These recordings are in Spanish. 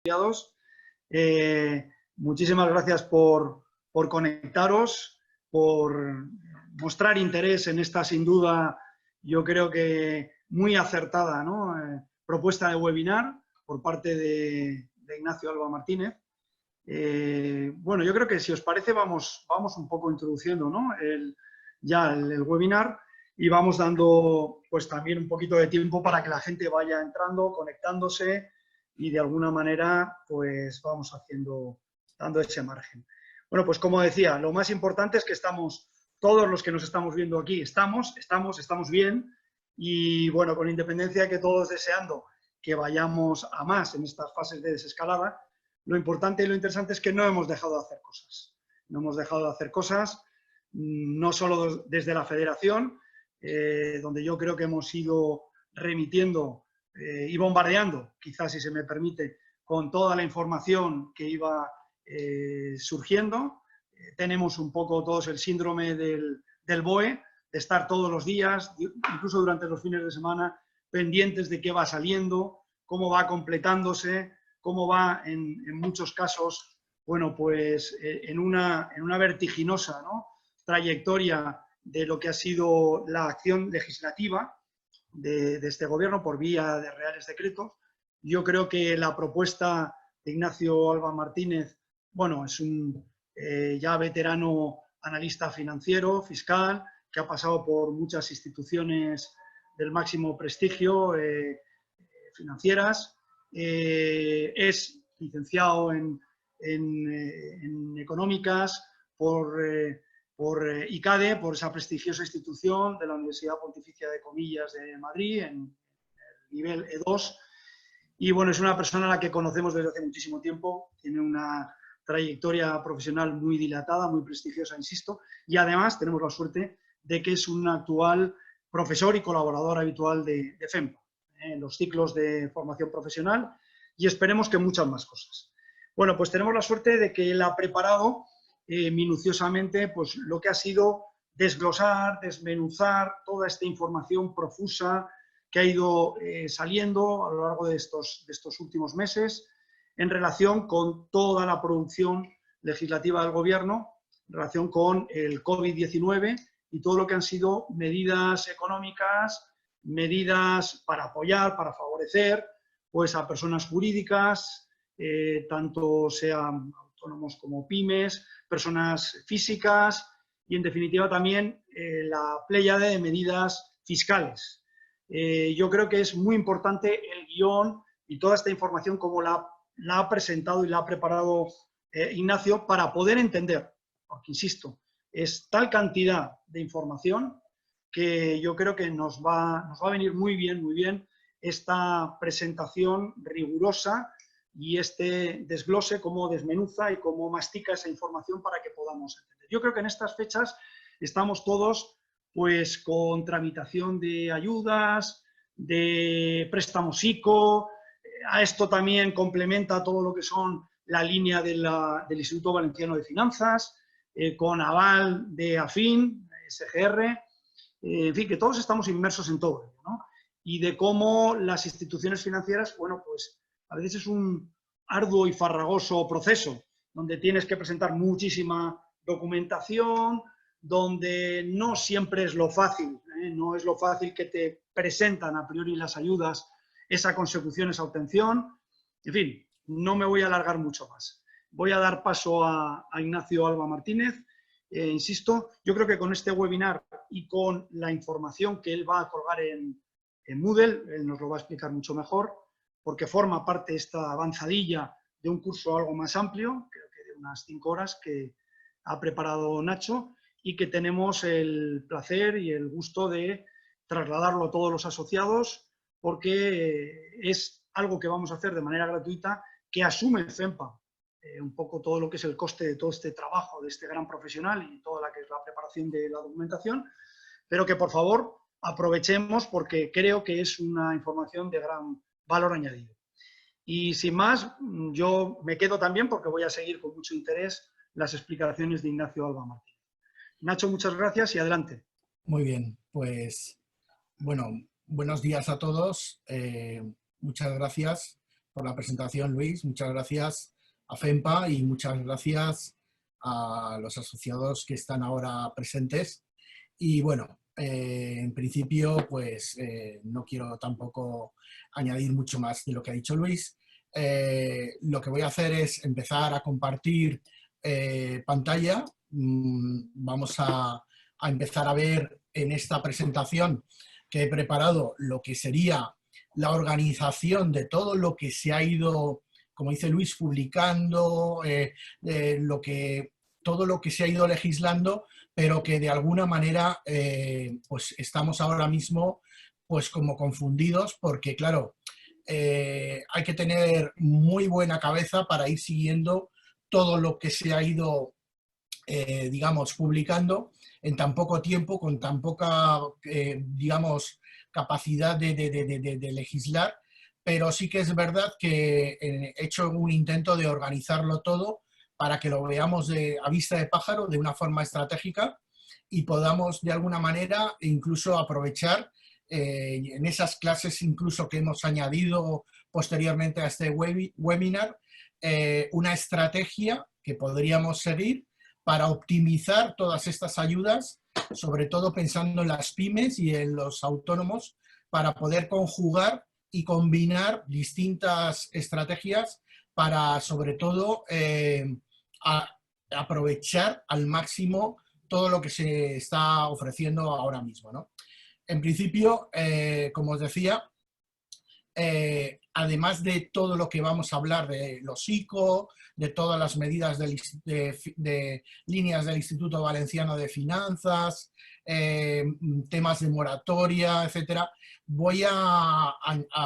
asociados. Muchísimas gracias por conectaros, por mostrar interés en esta, sin duda, yo creo que muy acertada, ¿no? Propuesta de webinar por parte de Ignacio Alba Martínez. Bueno, yo creo que si os parece vamos un poco introduciendo, ¿no? el webinar y vamos dando pues también un poquito de tiempo para que la gente vaya entrando, conectándose y de alguna manera pues vamos dando ese margen. Bueno, pues como decía, lo más importante es que estamos, todos los que nos estamos viendo aquí, estamos bien y bueno, con independencia de que todos deseando que vayamos a más en estas fases de desescalada, lo importante y lo interesante es que no hemos dejado de hacer cosas. No hemos dejado de hacer cosas, no solo desde la federación, donde yo creo que hemos ido remitiendo y bombardeando, quizás si se me permite, con toda la información que iba surgiendo. Tenemos un poco todos el síndrome del BOE, de estar todos los días, incluso durante los fines de semana, pendientes de qué va saliendo, cómo va completándose, cómo va en muchos casos, bueno, pues en una vertiginosa, ¿no?, trayectoria de lo que ha sido la acción legislativa de este gobierno por vía de reales decretos. Yo creo que la propuesta de Ignacio Alba Martínez, bueno, es un ya veterano analista financiero, fiscal, que ha pasado por muchas instituciones del máximo prestigio financieras, es licenciado en económicas por ICADE, por esa prestigiosa institución de la Universidad Pontificia de Comillas de Madrid, en el nivel E2. Y bueno, es una persona a la que conocemos desde hace muchísimo tiempo, tiene una trayectoria profesional muy dilatada, muy prestigiosa, insisto, y además tenemos la suerte de que es un actual profesor y colaborador habitual de FEMPA, en los ciclos de formación profesional, y esperemos que muchas más cosas. Bueno, pues tenemos la suerte de que él ha preparado minuciosamente pues, lo que ha sido desglosar, desmenuzar toda esta información profusa que ha ido saliendo a lo largo de estos últimos meses en relación con toda la producción legislativa del Gobierno, en relación con el COVID-19 y todo lo que han sido medidas económicas, medidas para apoyar, para favorecer pues, a personas jurídicas, tanto sean autónomos como pymes, personas físicas y, en definitiva, también la pléyade de medidas fiscales. Yo creo que es muy importante el guión y toda esta información como la ha presentado y la ha preparado Ignacio para poder entender, porque insisto, es tal cantidad de información que yo creo que nos va a venir muy bien esta presentación rigurosa y este desglose, cómo desmenuza y cómo mastica esa información para que podamos entender. Yo creo que en estas fechas estamos todos pues con tramitación de ayudas, de préstamos ICO, a esto también complementa todo lo que son la línea del Instituto Valenciano de Finanzas, con aval de AFIN, SGR, en fin, que todos estamos inmersos en todo ello, ¿no? Y de cómo las instituciones financieras, bueno, pues a veces es un arduo y farragoso proceso, donde tienes que presentar muchísima documentación, donde no siempre es lo fácil, no es lo fácil que te presentan a priori las ayudas, esa consecución, esa obtención. En fin, no me voy a alargar mucho más. Voy a dar paso a Ignacio Alba Martínez. Insisto, yo creo que con este webinar y con la información que él va a colgar en Moodle, él nos lo va a explicar mucho mejor, porque forma parte esta avanzadilla de un curso algo más amplio, creo que de unas 5 horas, que ha preparado Nacho y que tenemos el placer y el gusto de trasladarlo a todos los asociados, porque es algo que vamos a hacer de manera gratuita, que asume FEMPA un poco todo lo que es el coste de todo este trabajo de este gran profesional y toda la que es la preparación de la documentación, pero que por favor aprovechemos porque creo que es una información de gran valor añadido. Y sin más, yo me quedo también porque voy a seguir con mucho interés las explicaciones de Ignacio Alba Martínez. Nacho, muchas gracias y adelante. Muy bien, pues bueno, buenos días a todos. Muchas gracias por la presentación, Luis. Muchas gracias a FEMPA y muchas gracias a los asociados que están ahora presentes. Y bueno, en principio, pues no quiero tampoco añadir mucho más de lo que ha dicho Luis. Lo que voy a hacer es empezar a compartir pantalla. Vamos a empezar a ver en esta presentación que he preparado lo que sería la organización de todo lo que se ha ido, como dice Luis, publicando, todo lo que se ha ido legislando, pero que de alguna manera pues estamos ahora mismo pues como confundidos porque, claro, hay que tener muy buena cabeza para ir siguiendo todo lo que se ha ido, digamos, publicando en tan poco tiempo, con tan poca, digamos, capacidad de legislar, pero sí que es verdad que he hecho un intento de organizarlo todo para que lo veamos a vista de pájaro, de una forma estratégica, y podamos de alguna manera incluso aprovechar en esas clases incluso que hemos añadido posteriormente a este webinar, una estrategia que podríamos seguir para optimizar todas estas ayudas, sobre todo pensando en las pymes y en los autónomos, para poder conjugar y combinar distintas estrategias para, sobre todo, aprovechar al máximo todo lo que se está ofreciendo ahora mismo, ¿no? En principio, como os decía, además de todo lo que vamos a hablar de los ICO, de todas las medidas de líneas del Instituto Valenciano de Finanzas, temas de moratoria, etcétera, voy a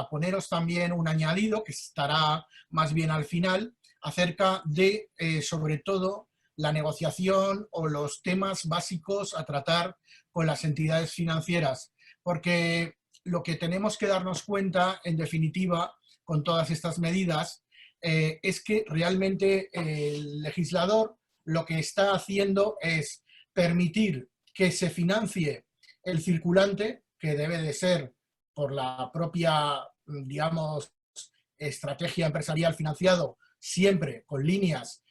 poneros también un añadido que estará más bien al final acerca de, sobre todo, la negociación o los temas básicos a tratar con las entidades financieras, porque lo que tenemos que darnos cuenta, en definitiva, con todas estas medidas, es que realmente el legislador lo que está haciendo es permitir que se financie el circulante, que debe de ser por la propia, digamos, estrategia empresarial financiado, siempre con líneas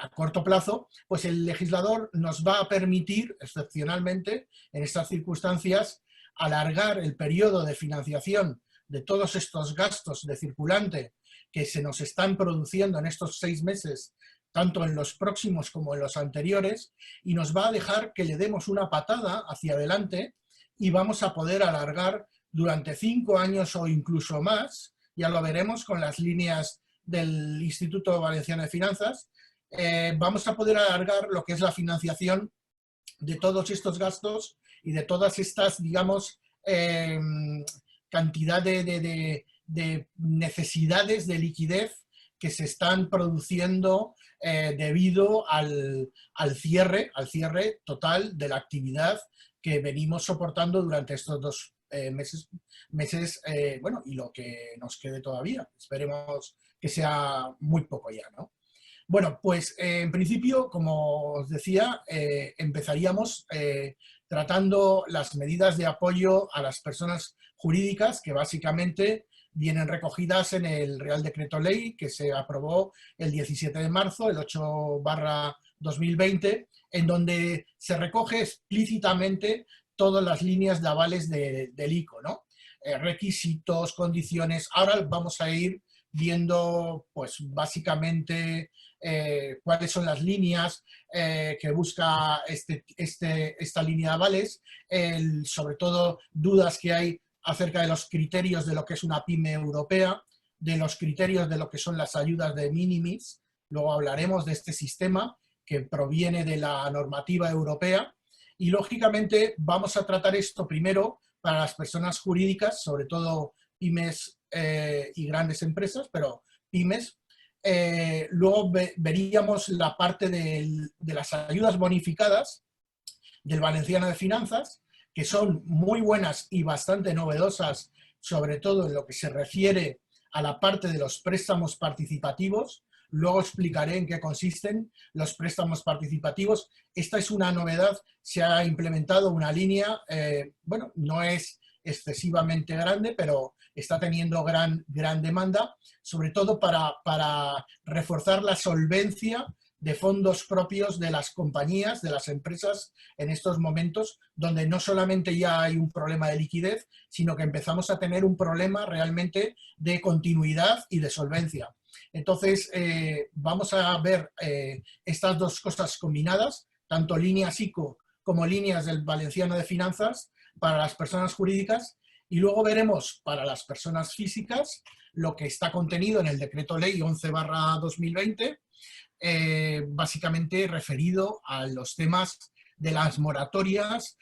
a corto plazo, pues el legislador nos va a permitir, excepcionalmente, en estas circunstancias, alargar el periodo de financiación de todos estos gastos de circulante que se nos están produciendo en estos 6 meses, tanto en los próximos como en los anteriores, y nos va a dejar que le demos una patada hacia adelante y vamos a poder alargar durante 5 años o incluso más, ya lo veremos con las líneas del Instituto Valenciano de Finanzas, vamos a poder alargar lo que es la financiación de todos estos gastos y de todas estas, digamos, cantidad de necesidades de liquidez que se están produciendo debido al cierre total de la actividad que venimos soportando durante estos 2 meses, bueno, y lo que nos quede todavía. Esperemos que sea muy poco ya, ¿no? Bueno, pues en principio, como os decía, empezaríamos tratando las medidas de apoyo a las personas jurídicas que básicamente vienen recogidas en el Real Decreto Ley que se aprobó el 17 de marzo, el 8/2020, en donde se recoge explícitamente todas las líneas de avales del ICO, ¿no? Requisitos, condiciones. Ahora vamos a ir viendo, pues básicamente, cuáles son las líneas que busca esta línea de avales, sobre todo dudas que hay acerca de los criterios de lo que es una pyme europea, de los criterios de lo que son las ayudas de minimis. Luego hablaremos de este sistema que proviene de la normativa europea y, lógicamente, vamos a tratar esto primero para las personas jurídicas, sobre todo pymes y grandes empresas, pero pymes. Luego veríamos la parte de las ayudas bonificadas del Valenciano de Finanzas, que son muy buenas y bastante novedosas, sobre todo en lo que se refiere a la parte de los préstamos participativos. Luego explicaré en qué consisten los préstamos participativos. Esta es una novedad, se ha implementado una línea, bueno, no es excesivamente grande, pero está teniendo gran demanda, sobre todo para reforzar la solvencia de fondos propios de las compañías, de las empresas en estos momentos, donde no solamente ya hay un problema de liquidez, sino que empezamos a tener un problema realmente de continuidad y de solvencia. Entonces, vamos a ver estas dos cosas combinadas, tanto líneas ICO como líneas del Valenciano de Finanzas para las personas jurídicas, y luego veremos para las personas físicas lo que está contenido en el Decreto Ley 11/2020, básicamente referido a los temas de las moratorias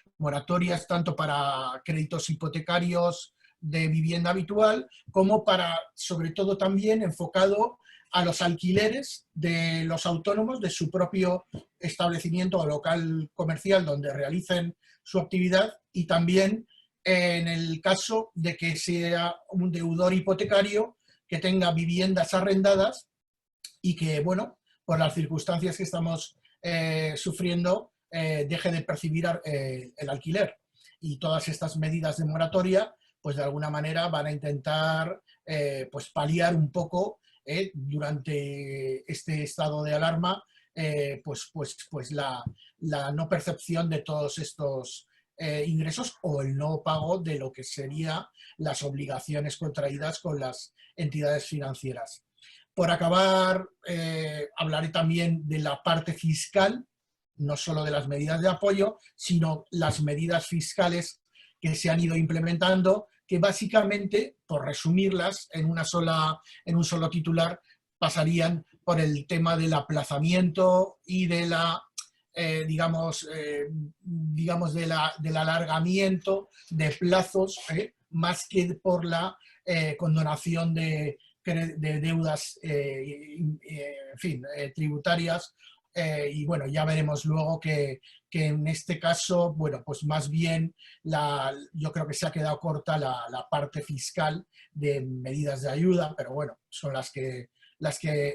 tanto para créditos hipotecarios de vivienda habitual, como para, sobre todo también enfocado a los alquileres de los autónomos de su propio establecimiento o local comercial donde realicen su actividad, y también en el caso de que sea un deudor hipotecario que tenga viviendas arrendadas y que, bueno, por las circunstancias que estamos sufriendo, deje de percibir el alquiler. Y todas estas medidas de moratoria, pues de alguna manera van a intentar pues paliar un poco durante este estado de alarma pues la no percepción de todos estos ingresos o el no pago de lo que serían las obligaciones contraídas con las entidades financieras. Por acabar, hablaré también de la parte fiscal, no solo de las medidas de apoyo, sino las medidas fiscales que se han ido implementando, que básicamente, por resumirlas en un solo titular, pasarían por el tema del aplazamiento y de la del alargamiento de plazos, más que por la condonación de deudas tributarias, y bueno, ya veremos luego que en este caso, bueno, pues más bien yo creo que se ha quedado corta la parte fiscal de medidas de ayuda, pero bueno, son las que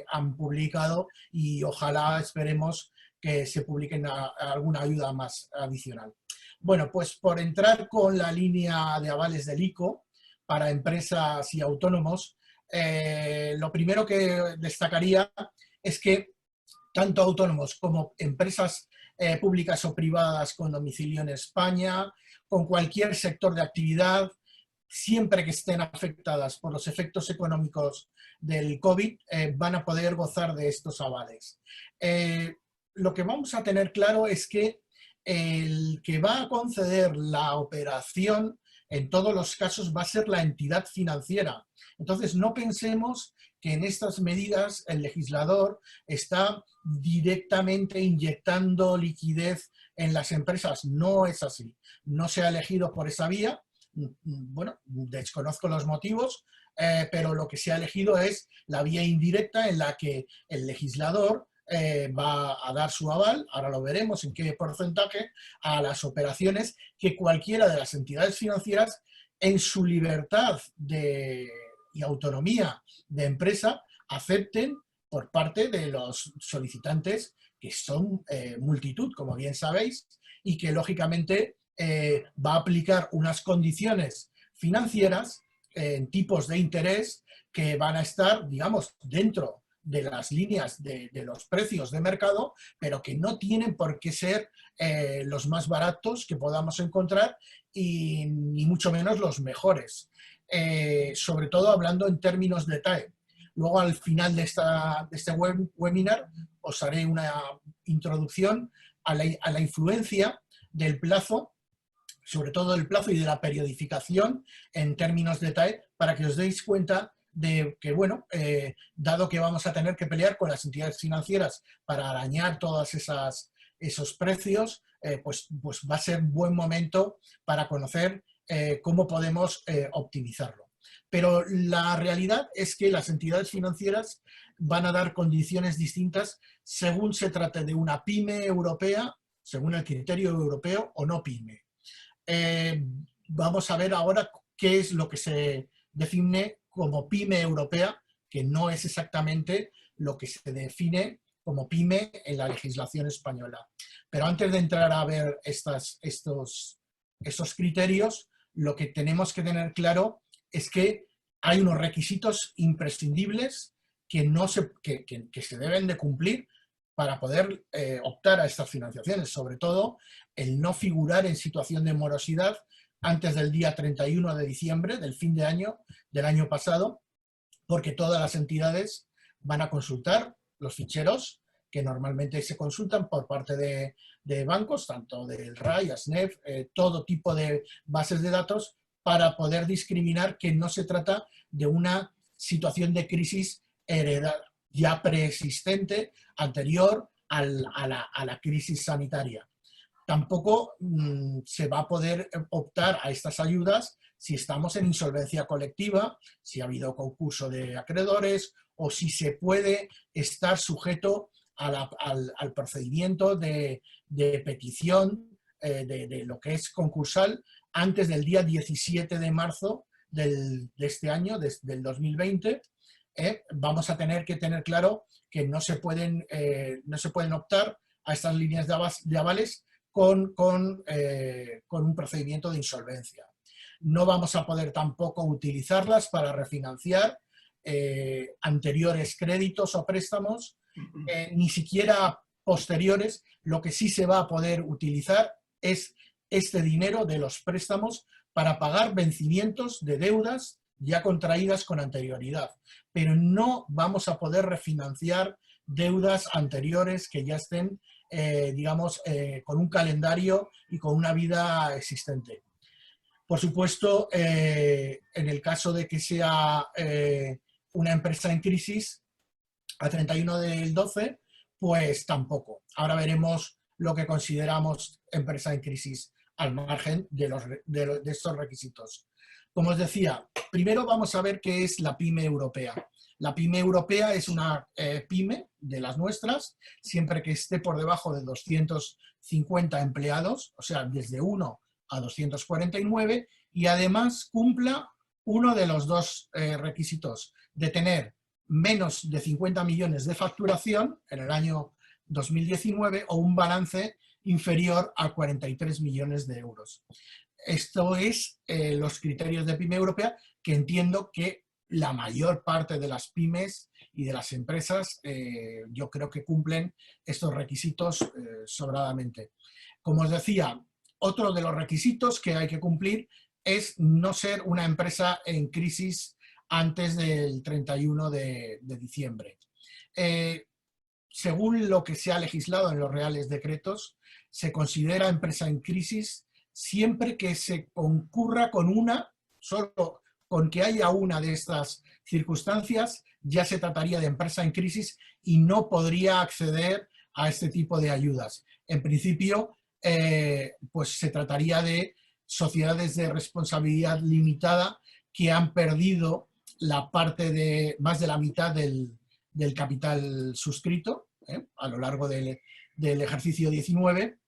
han publicado, y ojalá esperemos que se publiquen alguna ayuda más adicional. Bueno, pues por entrar con la línea de avales del ICO para empresas y autónomos, lo primero que destacaría es que tanto autónomos como empresas públicas o privadas con domicilio en España, con cualquier sector de actividad, siempre que estén afectadas por los efectos económicos del COVID, van a poder gozar de estos avales. Lo que vamos a tener claro es que el que va a conceder la operación en todos los casos va a ser la entidad financiera. Entonces, no pensemos que en estas medidas el legislador está directamente inyectando liquidez en las empresas. No es así. No se ha elegido por esa vía. Bueno, desconozco los motivos, pero lo que se ha elegido es la vía indirecta en la que el legislador va a dar su aval, ahora lo veremos en qué porcentaje, a las operaciones que cualquiera de las entidades financieras, en su libertad y autonomía de empresa, acepten por parte de los solicitantes, que son multitud, como bien sabéis, y que lógicamente va a aplicar unas condiciones financieras en tipos de interés que van a estar, digamos, dentro de las líneas de los precios de mercado, pero que no tienen por qué ser los más baratos que podamos encontrar, y ni mucho menos los mejores. Sobre todo hablando en términos de TAE. Luego, al final de este webinar, os haré una introducción a la influencia del plazo, sobre todo del plazo y de la periodificación en términos de TAE, para que os deis cuenta de que, bueno, dado que vamos a tener que pelear con las entidades financieras para arañar todos esos precios, pues va a ser un buen momento para conocer cómo podemos optimizarlo. Pero la realidad es que las entidades financieras van a dar condiciones distintas según se trate de una pyme europea, según el criterio europeo, o no pyme. Vamos a ver ahora qué es lo que se define como pyme europea, que no es exactamente lo que se define como pyme en la legislación española. Pero antes de entrar a ver estos criterios, lo que tenemos que tener claro es que hay unos requisitos imprescindibles que se deben de cumplir para poder optar a estas financiaciones, sobre todo el no figurar en situación de morosidad antes del día 31 de diciembre del fin de año del año pasado, porque todas las entidades van a consultar los ficheros que normalmente se consultan por parte de bancos, tanto del RAI, ASNEF, todo tipo de bases de datos, para poder discriminar que no se trata de una situación de crisis heredada, ya preexistente, anterior a la crisis sanitaria. Tampoco se va a poder optar a estas ayudas si estamos en insolvencia colectiva, si ha habido concurso de acreedores o si se puede estar sujeto al procedimiento de petición de lo que es concursal antes del día 17 de marzo de este año, del 2020. Vamos a tener que tener claro que no se pueden optar a estas líneas de avales con un procedimiento de insolvencia. No vamos a poder tampoco utilizarlas para refinanciar anteriores créditos o préstamos, ni siquiera posteriores. Lo que sí se va a poder utilizar es este dinero de los préstamos para pagar vencimientos de deudas ya contraídas con anterioridad, pero no vamos a poder refinanciar deudas anteriores que ya estén, digamos, con un calendario y con una vida existente. Por supuesto, en el caso de que sea una empresa en crisis, a 31 del 12, pues tampoco. Ahora veremos lo que consideramos empresa en crisis al margen de estos requisitos. Como os decía, primero vamos a ver qué es la PYME europea. La PYME europea es una PYME de las nuestras, siempre que esté por debajo de 250 empleados, o sea, desde 1 a 249, y además cumpla uno de los dos requisitos, de tener menos de 50 millones de facturación en el año 2019 o un balance inferior a 43 millones de euros. Esto es los criterios de PYME europea, que entiendo que la mayor parte de las pymes y de las empresas yo creo que cumplen estos requisitos sobradamente. Como os decía, otro de los requisitos que hay que cumplir es no ser una empresa en crisis antes del 31 de diciembre. Según lo que se ha legislado en los reales decretos, se considera empresa en crisis siempre que se concurra solo con que haya una de estas circunstancias, ya se trataría de empresa en crisis y no podría acceder a este tipo de ayudas. En principio, pues se trataría de sociedades de responsabilidad limitada que han perdido la parte de más de la mitad del capital suscrito a lo largo del ejercicio 19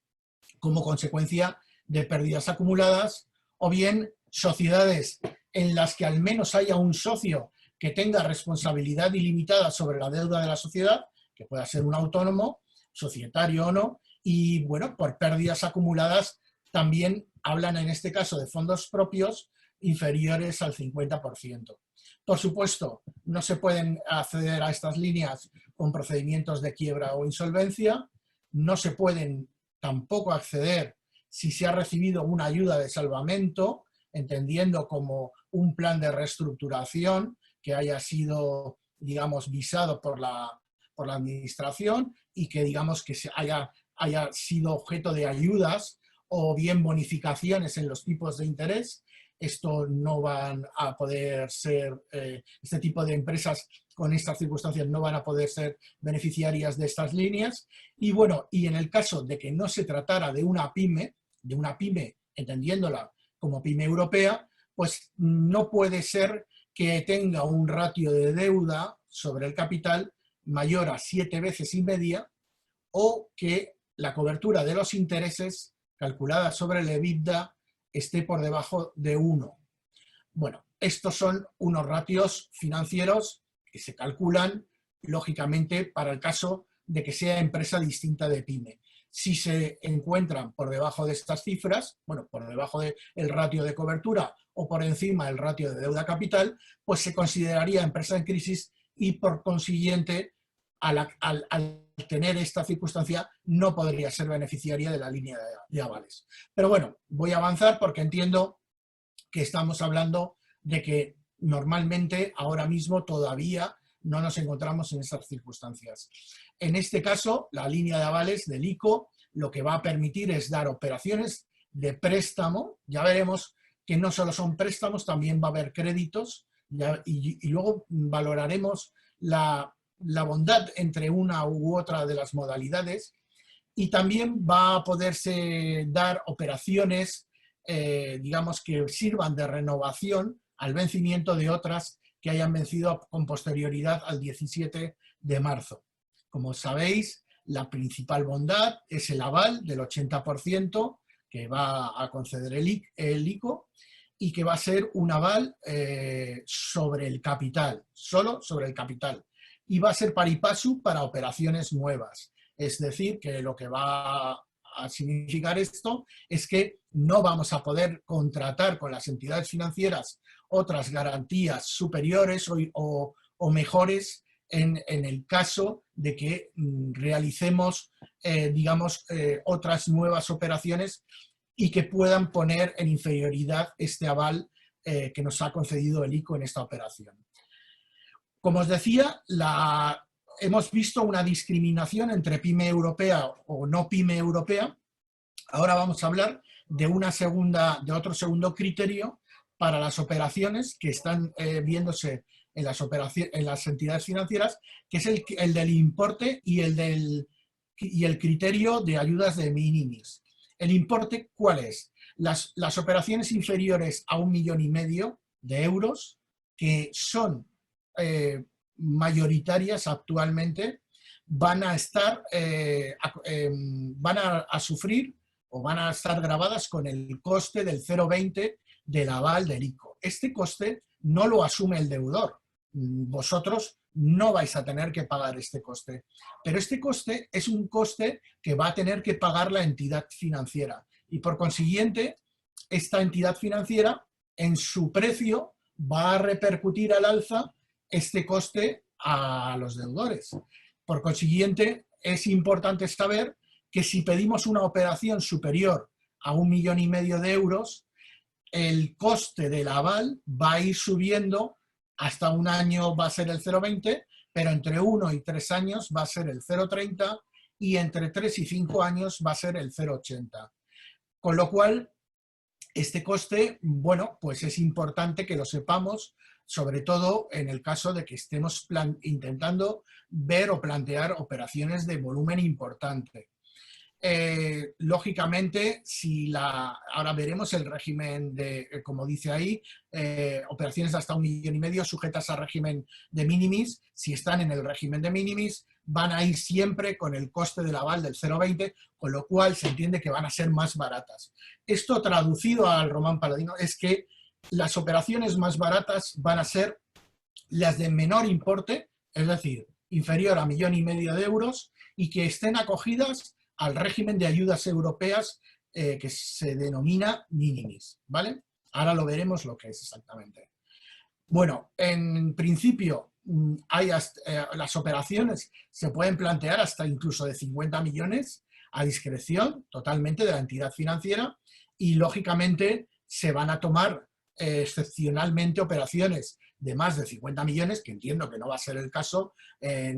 como consecuencia de pérdidas acumuladas, o bien sociedades en las que al menos haya un socio que tenga responsabilidad ilimitada sobre la deuda de la sociedad, que pueda ser un autónomo, societario o no, y bueno, por pérdidas acumuladas también hablan en este caso de fondos propios inferiores al 50%. Por supuesto, no se pueden acceder a estas líneas con procedimientos de quiebra o insolvencia, no se pueden tampoco acceder si se ha recibido una ayuda de salvamento, entendiendo como un plan de reestructuración que haya sido, digamos, visado por la administración y que, digamos, que haya sido objeto de ayudas o bien bonificaciones en los tipos de interés. Esto no van a poder ser, este tipo de empresas con estas circunstancias no van a poder ser beneficiarias de estas líneas. Y bueno, y en el caso de que no se tratara de una pyme entendiéndola como pyme europea, pues no puede ser que tenga un ratio de deuda sobre el capital mayor a 7 veces y media, o que la cobertura de los intereses calculada sobre el EBITDA esté por debajo de 1. Bueno, estos son unos ratios financieros que se calculan, lógicamente, para el caso de que sea empresa distinta de pyme. Si se encuentran por debajo de estas cifras, bueno, por debajo del ratio de cobertura o por encima del ratio de deuda capital, pues se consideraría empresa en crisis y por consiguiente, al tener esta circunstancia, no podría ser beneficiaria de la línea de avales. Pero bueno, voy a avanzar porque entiendo que estamos hablando de que normalmente ahora mismo todavía no nos encontramos en estas circunstancias. En este caso, la línea de avales del ICO lo que va a permitir es dar operaciones de préstamo. Ya veremos que no solo son préstamos, también va a haber créditos y luego valoraremos la bondad entre una u otra de las modalidades, y también va a poderse dar operaciones, digamos, que sirvan de renovación al vencimiento de otras que hayan vencido con posterioridad al 17 de marzo. Como sabéis, la principal bondad es el aval del 80% que va a conceder el ICO y que va a ser un aval sobre el capital, solo sobre el capital. Y va a ser pari passu para operaciones nuevas. Es decir, que lo que va a significar esto es que no vamos a poder contratar con las entidades financieras otras garantías superiores o mejores en el caso de que realicemos, digamos, otras nuevas operaciones y que puedan poner en inferioridad este aval que nos ha concedido el ICO en esta operación. Como os decía, hemos visto una discriminación entre pyme europea o no pyme europea. Ahora vamos a hablar de otro segundo criterio para las operaciones que están viéndose en las entidades financieras, que es el del importe y el criterio de ayudas de minimis. ¿El importe cuál es? Las operaciones inferiores a 1,5 millones de euros, que son mayoritarias actualmente, van a sufrir o van a estar gravadas con el coste del 0,20 del aval del ICO. Este coste no lo asume el deudor. Vosotros no vais a tener que pagar este coste. Pero este coste es un coste que va a tener que pagar la entidad financiera. Y por consiguiente, esta entidad financiera en su precio va a repercutir al alza este coste a los deudores. Por consiguiente, es importante saber que si pedimos una operación superior a 1,5 millones de euros, el coste del aval va a ir subiendo. Hasta un año va a ser el 0,20, pero entre 1 y 3 años va a ser el 0,30 y entre 3 y 5 años va a ser el 0,80. Con lo cual, este coste, bueno, pues es importante que lo sepamos, sobre todo en el caso de que estemos intentando ver o plantear operaciones de volumen importante. Lógicamente, ahora veremos el régimen de, como dice ahí, operaciones de hasta 1,5 millones sujetas al régimen de minimis. Si están en el régimen de minimis, van a ir siempre con el coste del aval del 0,20, con lo cual se entiende que van a ser más baratas. Esto traducido al román paladino es que las operaciones más baratas van a ser las de menor importe, es decir, inferior a 1,5 millones de euros, y que estén acogidas al régimen de ayudas europeas que se denomina minimis, ¿vale? Ahora lo veremos lo que es exactamente. Bueno, en principio las operaciones se pueden plantear hasta incluso de 50 millones a discreción totalmente de la entidad financiera y lógicamente se van a tomar excepcionalmente operaciones de más de 50 millones, que entiendo que no va a ser el caso en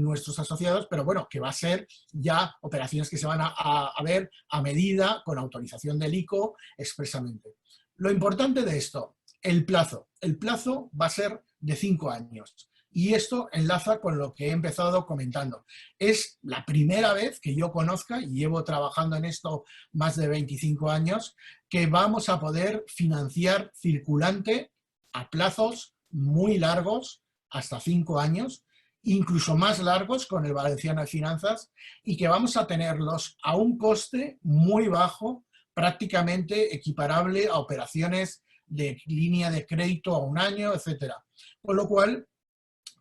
nuestros asociados, pero bueno, que va a ser ya operaciones que se van a ver a medida, con autorización del ICO expresamente. Lo importante de esto, el plazo. El plazo va a ser de 5 años. Y esto enlaza con lo que he empezado comentando. Es la primera vez que yo conozca, y llevo trabajando en esto más de 25 años, que vamos a poder financiar circulante a plazos muy largos, hasta 5 años, incluso más largos con el Valenciano de Finanzas, y que vamos a tenerlos a un coste muy bajo, prácticamente equiparable a operaciones de línea de crédito a un año, etc. Con lo cual,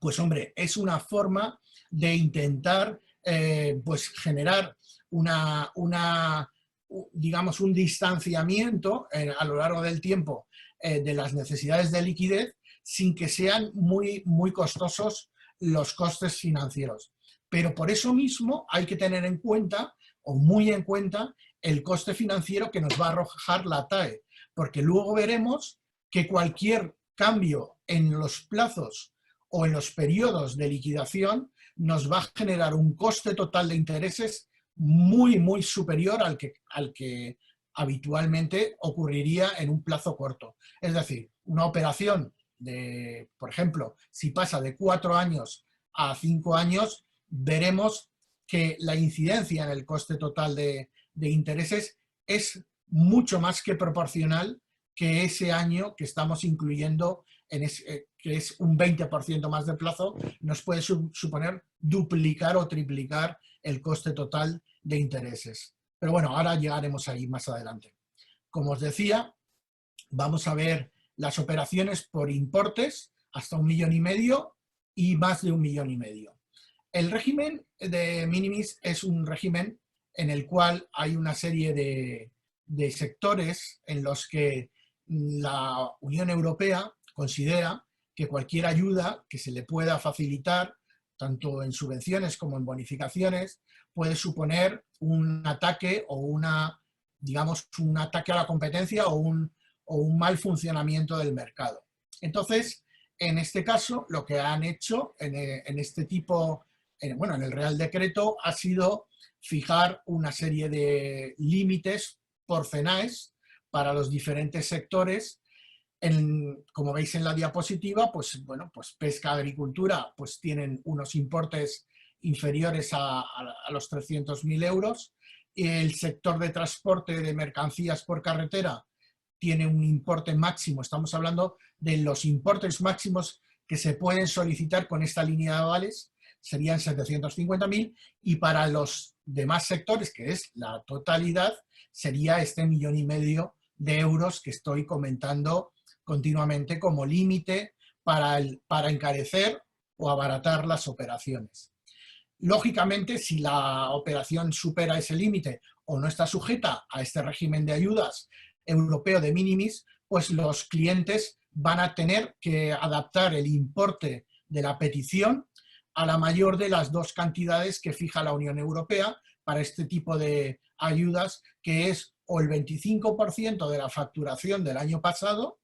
pues hombre, es una forma de intentar pues generar digamos, un distanciamiento a lo largo del tiempo de las necesidades de liquidez sin que sean muy, muy costosos los costes financieros. Pero por eso mismo hay que tener en cuenta, o muy en cuenta, el coste financiero que nos va a arrojar la TAE, porque luego veremos que cualquier cambio en los plazos o en los periodos de liquidación nos va a generar un coste total de intereses muy, muy superior al que habitualmente ocurriría en un plazo corto. Es decir, una operación de, por ejemplo, si pasa de 4 años a 5 años, veremos que la incidencia en el coste total de intereses es mucho más que proporcional que ese año que estamos incluyendo, que es un 20% más de plazo, nos puede suponer duplicar o triplicar el coste total de intereses. Pero bueno, ahora llegaremos ahí más adelante. Como os decía, vamos a ver las operaciones por importes hasta 1,5 millones y más de 1,5 millones. El régimen de minimis es un régimen en el cual hay una serie de sectores en los que la Unión Europea considera que cualquier ayuda que se le pueda facilitar, tanto en subvenciones como en bonificaciones, puede suponer un ataque o digamos, un ataque a la competencia o un mal funcionamiento del mercado. Entonces, en este caso, lo que han hecho en este tipo, bueno, en el Real Decreto, ha sido fijar una serie de límites por CENAES para los diferentes sectores. Como veis en la diapositiva, pues bueno, pues pesca, agricultura, pues tienen unos importes inferiores a los 300.000 euros. El sector de transporte de mercancías por carretera tiene un importe máximo, estamos hablando de los importes máximos que se pueden solicitar con esta línea de avales, serían 750.000, y para los demás sectores, que es la totalidad, sería este 1,5 millones de euros que estoy comentando continuamente como límite para encarecer o abaratar las operaciones. Lógicamente, si la operación supera ese límite o no está sujeta a este régimen de ayudas europeo de minimis, pues los clientes van a tener que adaptar el importe de la petición a la mayor de las dos cantidades que fija la Unión Europea para este tipo de ayudas, que es o el 25% de la facturación del año pasado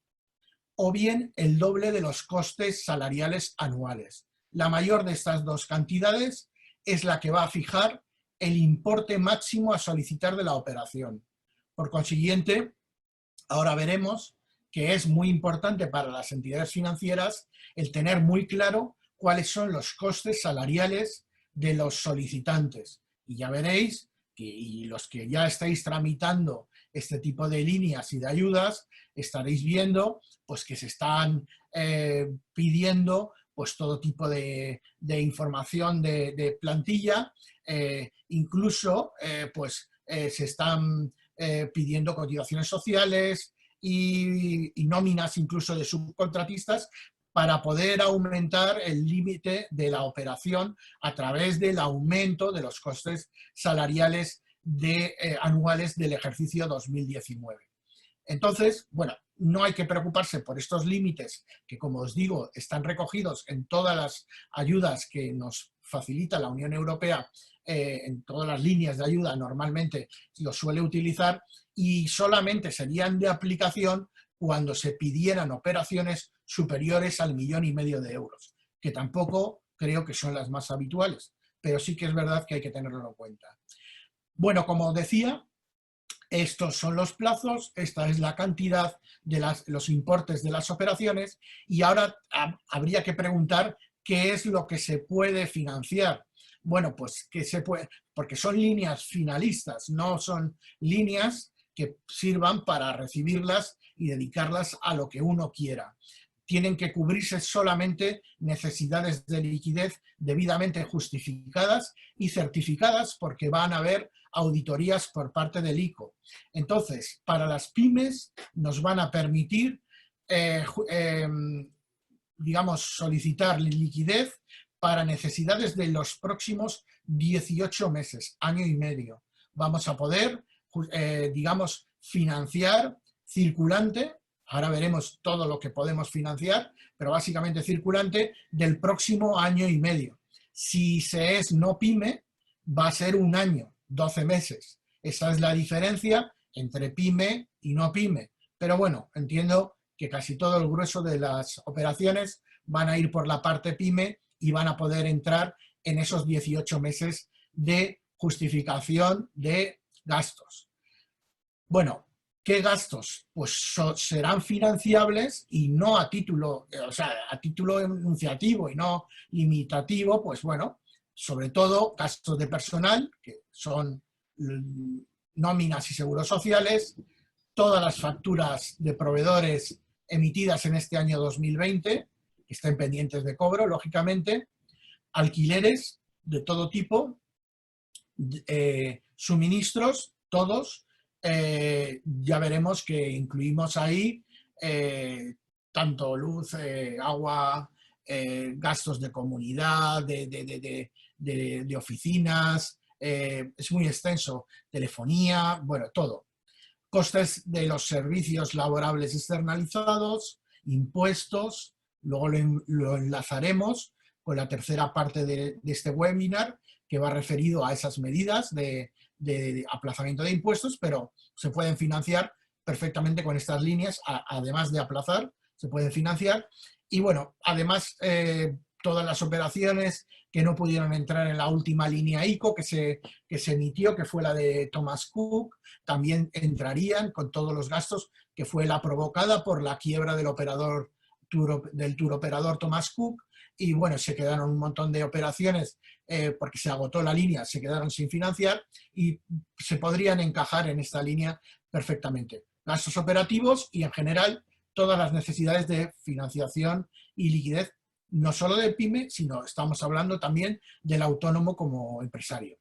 o bien el doble de los costes salariales anuales. La mayor de estas dos cantidades es la que va a fijar el importe máximo a solicitar de la operación. Por consiguiente, ahora veremos que es muy importante para las entidades financieras el tener muy claro cuáles son los costes salariales de los solicitantes. Y ya veréis que y los que ya estáis tramitando este tipo de líneas y de ayudas, estaréis viendo pues, que se están pidiendo pues, todo tipo de información de plantilla, incluso pues, se están pidiendo cotizaciones sociales y nóminas incluso de subcontratistas para poder aumentar el límite de la operación a través del aumento de los costes salariales anuales del ejercicio 2019. Entonces, bueno, no hay que preocuparse por estos límites que, como os digo, están recogidos en todas las ayudas que nos facilita la Unión Europea, en todas las líneas de ayuda normalmente los suele utilizar, y solamente serían de aplicación cuando se pidieran operaciones superiores al 1,5 millones de euros, que tampoco creo que son las más habituales, pero sí que es verdad que hay que tenerlo en cuenta. Bueno, como decía, estos son los plazos, esta es la cantidad de los importes de las operaciones, y ahora habría que preguntar qué es lo que se puede financiar. Bueno, pues que se puede, porque son líneas finalistas, no son líneas que sirvan para recibirlas y dedicarlas a lo que uno quiera. Tienen que cubrirse solamente necesidades de liquidez debidamente justificadas y certificadas, porque van a haber auditorías por parte del ICO. Entonces, para las pymes nos van a permitir, digamos, solicitar liquidez para necesidades de los próximos 18 meses, año y medio. vamos a poder, digamos, financiar circulante, ahora veremos todo lo que podemos financiar, pero básicamente circulante del próximo año y medio. Si se es no pyme, va a ser un año, 12 meses. Esa es la diferencia entre pyme y no pyme. Pero bueno, entiendo que casi todo el grueso de las operaciones van a ir por la parte pyme y van a poder entrar en esos 18 meses de justificación de gastos. Bueno, ¿qué gastos? Pues serán financiables y no a título, o sea, a título enunciativo y no limitativo, pues bueno, sobre todo gastos de personal, que son nóminas y seguros sociales, todas las facturas de proveedores emitidas en este año 2020, que estén pendientes de cobro, lógicamente, alquileres de todo tipo, suministros, todos, ya veremos que incluimos ahí tanto luz, agua, gastos de comunidad, de oficinas, es muy extenso, telefonía, bueno, todo. Costes de los servicios laborables externalizados, impuestos, luego lo enlazaremos con la tercera parte de este webinar, que va referido a esas medidas de aplazamiento de impuestos, pero se pueden financiar perfectamente con estas líneas, además de aplazar, se pueden financiar. Y bueno, además, todas las operaciones que no pudieron entrar en la última línea ICO que se emitió, que fue la de Thomas Cook, también entrarían con todos los gastos, que fue la provocada por la quiebra del tour operador Thomas Cook. Y bueno, se quedaron un montón de operaciones porque se agotó la línea, se quedaron sin financiar y se podrían encajar en esta línea perfectamente. Gastos operativos y en general todas las necesidades de financiación y liquidez, no solo del pyme, sino estamos hablando también del autónomo como empresario.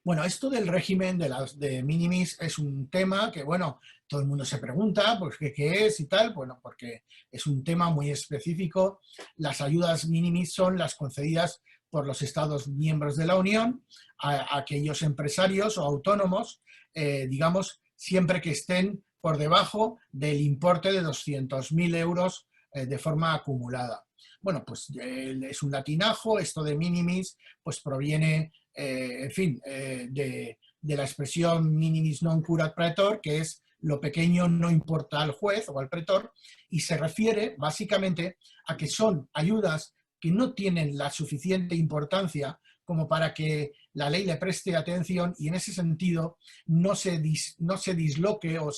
Bueno, esto del régimen de minimis es un tema que, bueno, todo el mundo se pregunta, pues, ¿qué es y tal? Bueno, porque es un tema muy específico. Las ayudas minimis son las concedidas por los Estados miembros de la Unión a aquellos empresarios o autónomos, digamos, siempre que estén por debajo del importe de 200.000 euros de forma acumulada. Bueno, pues es un latinajo, esto de minimis, pues proviene, en fin, de la expresión minimis non curat praetor, que es lo pequeño no importa al juez o al pretor, y se refiere básicamente a que son ayudas que no tienen la suficiente importancia como para que la ley le preste atención y en ese sentido no se disloque o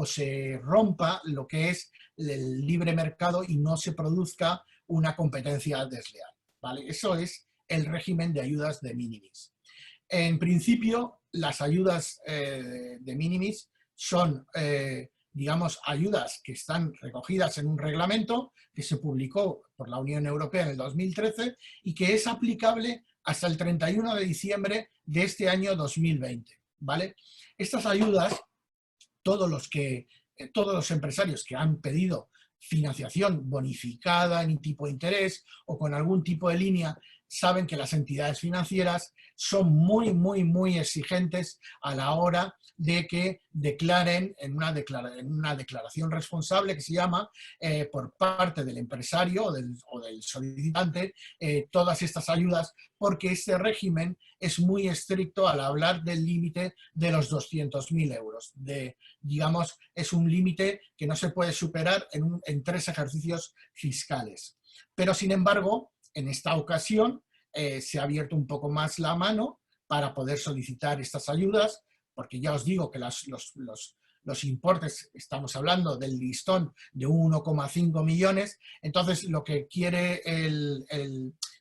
se rompa lo que es el libre mercado y no se produzca una competencia desleal, ¿vale? Eso es el régimen de ayudas de minimis. En principio, las ayudas de minimis son, digamos, ayudas que están recogidas en un reglamento que se publicó por la Unión Europea en el 2013 y que es aplicable hasta el 31 de diciembre de este año 2020, ¿vale? Estas ayudas, todos los empresarios que han pedido financiación bonificada en tipo de interés o con algún tipo de línea, saben que las entidades financieras son muy exigentes a la hora de que declaren en una declaración responsable que se llama por parte del empresario o del solicitante todas estas ayudas, porque este régimen es muy estricto al hablar del límite de los 200.000 euros. Digamos, es un límite que no se puede superar en 3 ejercicios fiscales. Pero, sin embargo, en esta ocasión se ha abierto un poco más la mano para poder solicitar estas ayudas, porque ya os digo que los importes, estamos hablando del listón de 1,5 millones, entonces lo que quiere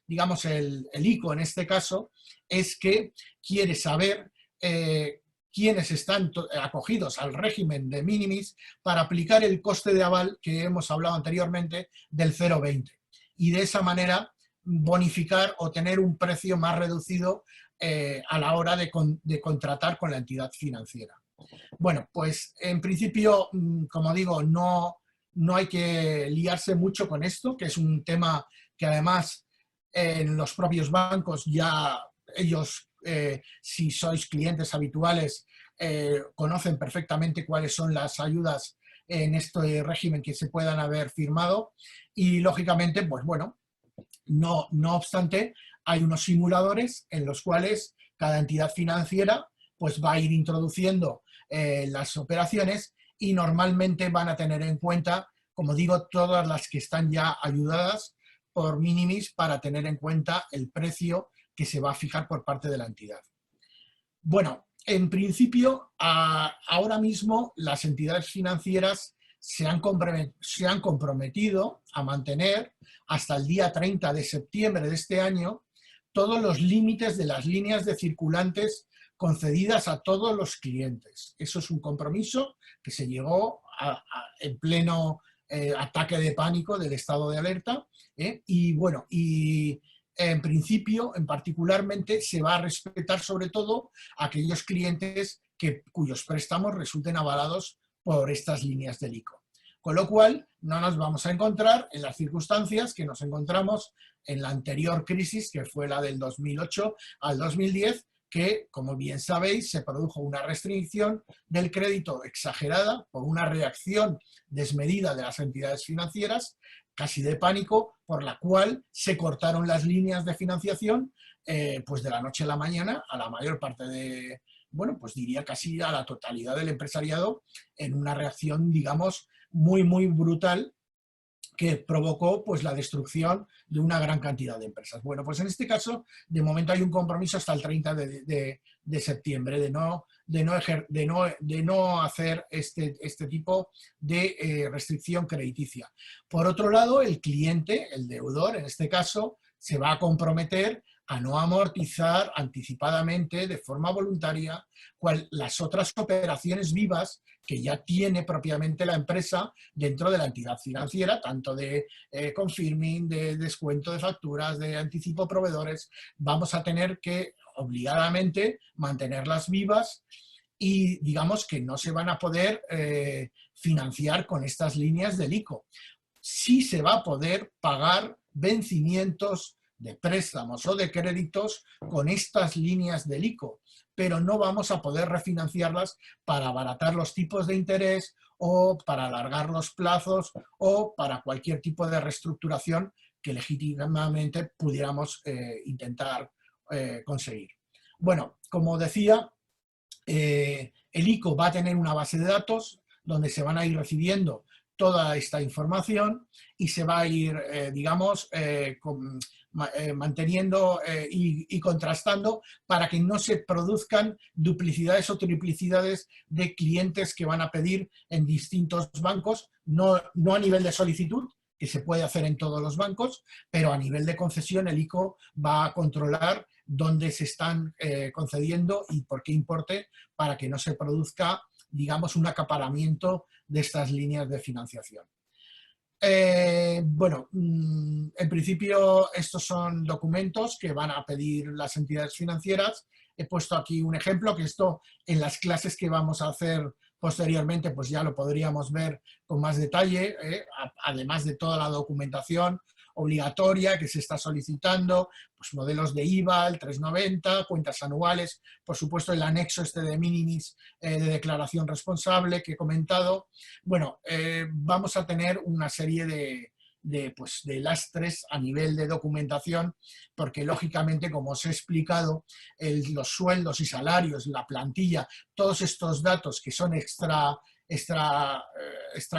digamos el ICO en este caso es que quiere saber quiénes están acogidos al régimen de minimis para aplicar el coste de aval que hemos hablado anteriormente del 0,20 y de esa manera bonificar o tener un precio más reducido a la hora de contratar con la entidad financiera. Bueno, pues en principio, como digo, no hay que liarse mucho con esto, que es un tema que además en los propios bancos ya ellos si sois clientes habituales, conocen perfectamente cuáles son las ayudas en este régimen que se puedan haber firmado y, lógicamente, pues bueno, no obstante, hay unos simuladores en los cuales cada entidad financiera pues va a ir introduciendo las operaciones y normalmente van a tener en cuenta, como digo, todas las que están ya ayudadas por minimis para tener en cuenta el precio que se va a fijar por parte de la entidad. Bueno, en principio, ahora mismo las entidades financieras se han comprometido a mantener hasta el día 30 de septiembre de este año todos los límites de las líneas de circulantes concedidas a todos los clientes. Eso es un compromiso que se llegó en pleno ataque de pánico del estado de alerta, y bueno, en principio, en particularmente, se va a respetar sobre todo a aquellos clientes cuyos préstamos resulten avalados por estas líneas del ICO. Con lo cual, no nos vamos a encontrar en las circunstancias que nos encontramos en la anterior crisis, que fue la del 2008 al 2010, que, como bien sabéis, se produjo una restricción del crédito exagerada por una reacción desmedida de las entidades financieras, casi de pánico, por la cual se cortaron las líneas de financiación pues de la noche a la mañana a la mayor parte de, bueno, pues diría casi a la totalidad del empresariado, en una reacción, digamos, muy brutal que provocó pues la destrucción de una gran cantidad de empresas. Bueno, pues en este caso, de momento hay un compromiso hasta el 30 de septiembre de no hacer este tipo de restricción crediticia. Por otro lado, el cliente, el deudor, en este caso, se va a comprometer a no amortizar anticipadamente, de forma voluntaria, las otras operaciones vivas que ya tiene propiamente la empresa dentro de la entidad financiera, tanto de confirming, de descuento de facturas, de anticipo proveedores. Vamos a tener que obligadamente mantenerlas vivas y digamos que no se van a poder financiar con estas líneas del ICO. Sí se va a poder pagar vencimientos de préstamos o de créditos con estas líneas del ICO, pero no vamos a poder refinanciarlas para abaratar los tipos de interés o para alargar los plazos o para cualquier tipo de reestructuración que legítimamente pudiéramos intentar conseguir. Bueno, como decía, el ICO va a tener una base de datos donde se van a ir recibiendo toda esta información y se va a ir, digamos, manteniendo y contrastando para que no se produzcan duplicidades o triplicidades de clientes que van a pedir en distintos bancos, no a nivel de solicitud, que se puede hacer en todos los bancos, pero a nivel de concesión el ICO va a controlar dónde se están concediendo y por qué importe, para que no se produzca, digamos, un acaparamiento de estas líneas de financiación. Bueno, en principio estos son documentos que van a pedir las entidades financieras. He puesto aquí un ejemplo, que esto en las clases que vamos a hacer posteriormente pues ya lo podríamos ver con más detalle, además de toda la documentación obligatoria que se está solicitando, pues modelos de IVA, el 390, cuentas anuales, por supuesto el anexo este de minimis de declaración responsable que he comentado. Bueno, vamos a tener una serie de lastres a nivel de documentación, porque lógicamente, como os he explicado, los sueldos y salarios, la plantilla, todos estos datos que son extra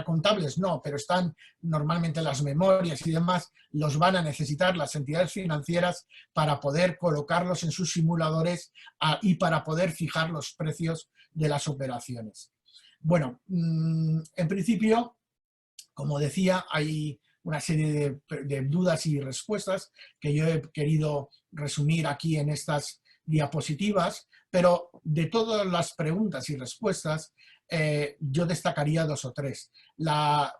contables, no, pero están normalmente en las memorias y demás, los van a necesitar las entidades financieras para poder colocarlos en sus simuladores y para poder fijar los precios de las operaciones. Bueno, en principio, como decía, hay una serie de dudas y respuestas que yo he querido resumir aquí en estas diapositivas, pero de todas las preguntas y respuestas yo destacaría dos o tres. La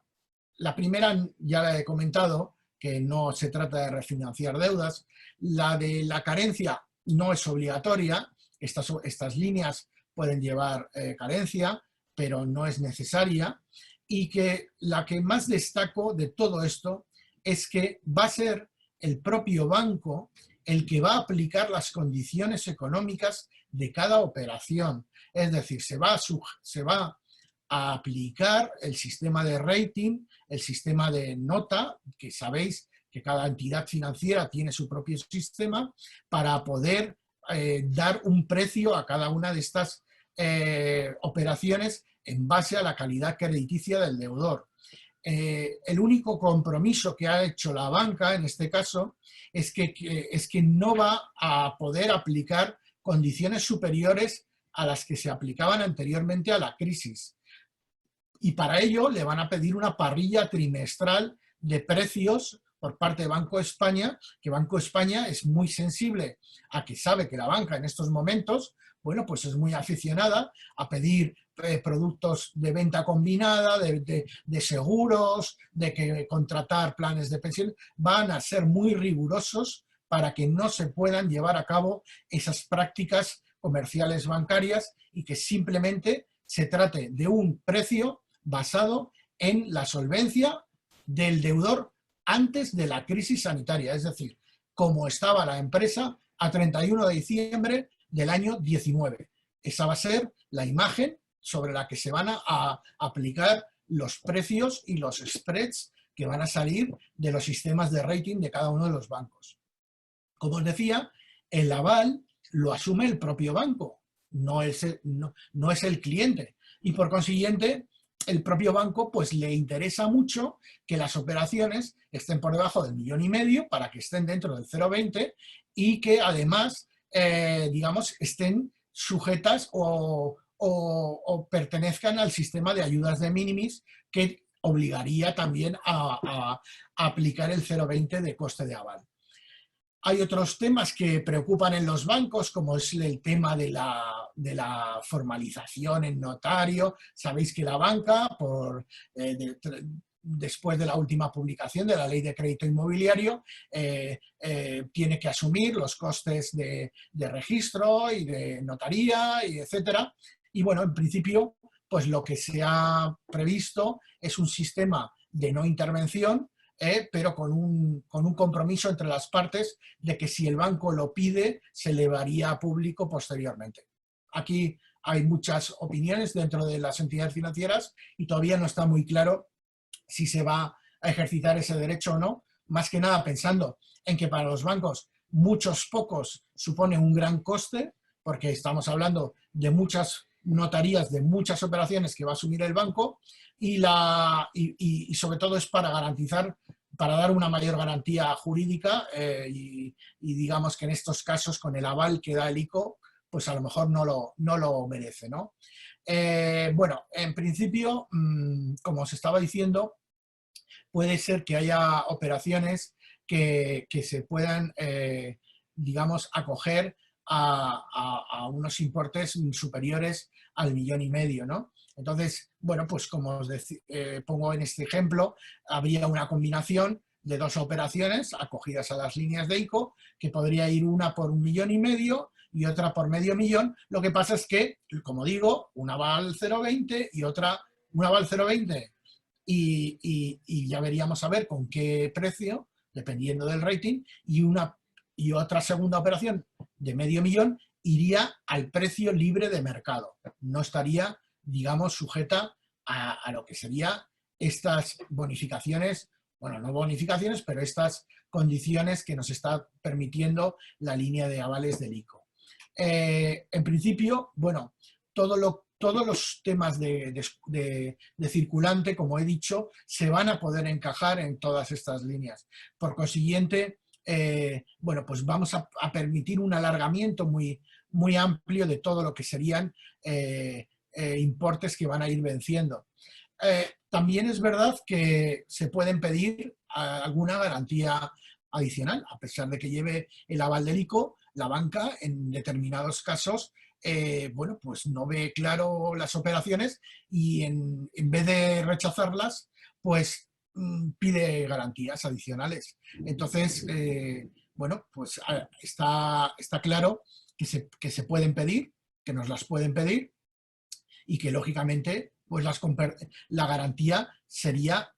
primera ya la he comentado, que no se trata de refinanciar deudas. La de la carencia no es obligatoria, estas líneas pueden llevar carencia, pero no es necesaria. Y que la que más destaco de todo esto es que va a ser el propio banco el que va a aplicar las condiciones económicas de cada operación. Es decir, se va a aplicar el sistema de rating, el sistema de nota, que sabéis que cada entidad financiera tiene su propio sistema, para poder dar un precio a cada una de estas operaciones en base a la calidad crediticia del deudor. El único compromiso que ha hecho la banca en este caso es que no va a poder aplicar condiciones superiores a las que se aplicaban anteriormente a la crisis. Y para ello le van a pedir una parrilla trimestral de precios por parte de Banco de España, que Banco de España es muy sensible a que sabe que la banca en estos momentos, bueno, pues es muy aficionada a pedir productos de venta combinada, de seguros, de que contratar planes de pensión. Van a ser muy rigurosos para que no se puedan llevar a cabo esas prácticas comerciales bancarias y que simplemente se trate de un precio basado en la solvencia del deudor antes de la crisis sanitaria, es decir, como estaba la empresa a 31 de diciembre del año 19. Esa va a ser la imagen sobre la que se van a aplicar los precios y los spreads que van a salir de los sistemas de rating de cada uno de los bancos. Como os decía, el aval lo asume el propio banco, no es el cliente. Y por consiguiente, el propio banco pues le interesa mucho que las operaciones estén por debajo del 1,5 millones para que estén dentro del 0,20 y que además, digamos, estén sujetas o pertenezcan al sistema de ayudas de minimis que obligaría también a aplicar el 0,20 de coste de aval. Hay otros temas que preocupan en los bancos, como es el tema de la formalización en notario. Sabéis que la banca, después de la última publicación de la Ley de Crédito Inmobiliario, tiene que asumir los costes de registro y de notaría, y etcétera. Y bueno, en principio, pues lo que se ha previsto es un sistema de no intervención, pero con un compromiso entre las partes de que si el banco lo pide, se elevaría a público posteriormente. Aquí hay muchas opiniones dentro de las entidades financieras y todavía no está muy claro si se va a ejercitar ese derecho o no, más que nada pensando en que para los bancos muchos pocos supone un gran coste, porque estamos hablando de muchas notarías, de muchas operaciones que va a asumir el banco, y sobre todo es para garantizar, para dar una mayor garantía jurídica y digamos que en estos casos con el aval que da el ICO, pues a lo mejor no lo merece, ¿no? Bueno, en principio, como os estaba diciendo, puede ser que haya operaciones que se puedan, digamos, acoger a unos importes superiores al 1,5 millones, ¿no? Entonces, bueno, pues como os pongo en este ejemplo, habría una combinación de dos operaciones acogidas a las líneas de ICO, que podría ir una por 1,5 millones y otra por 500.000. Lo que pasa es que, como digo, una va al 0,20 y otra, una va al 0,20 y ya veríamos a ver con qué precio, dependiendo del rating, y otra segunda operación de 500.000 iría al precio libre de mercado. No estaría, digamos, sujeta a lo que serían estas bonificaciones, bueno, no bonificaciones, pero estas condiciones que nos está permitiendo la línea de avales del ICO. En principio, bueno, todos los temas de circulante, como he dicho, se van a poder encajar en todas estas líneas. Por consiguiente, bueno, pues vamos a permitir un alargamiento muy amplio de todo lo que serían importes que van a ir venciendo. También es verdad que se pueden pedir alguna garantía adicional, a pesar de que lleve el aval del ICO, la banca en determinados casos bueno, pues no ve claro las operaciones y en vez de rechazarlas, pues pide garantías adicionales. Entonces, bueno, pues está claro que se pueden pedir, que nos las pueden pedir y que lógicamente pues la garantía sería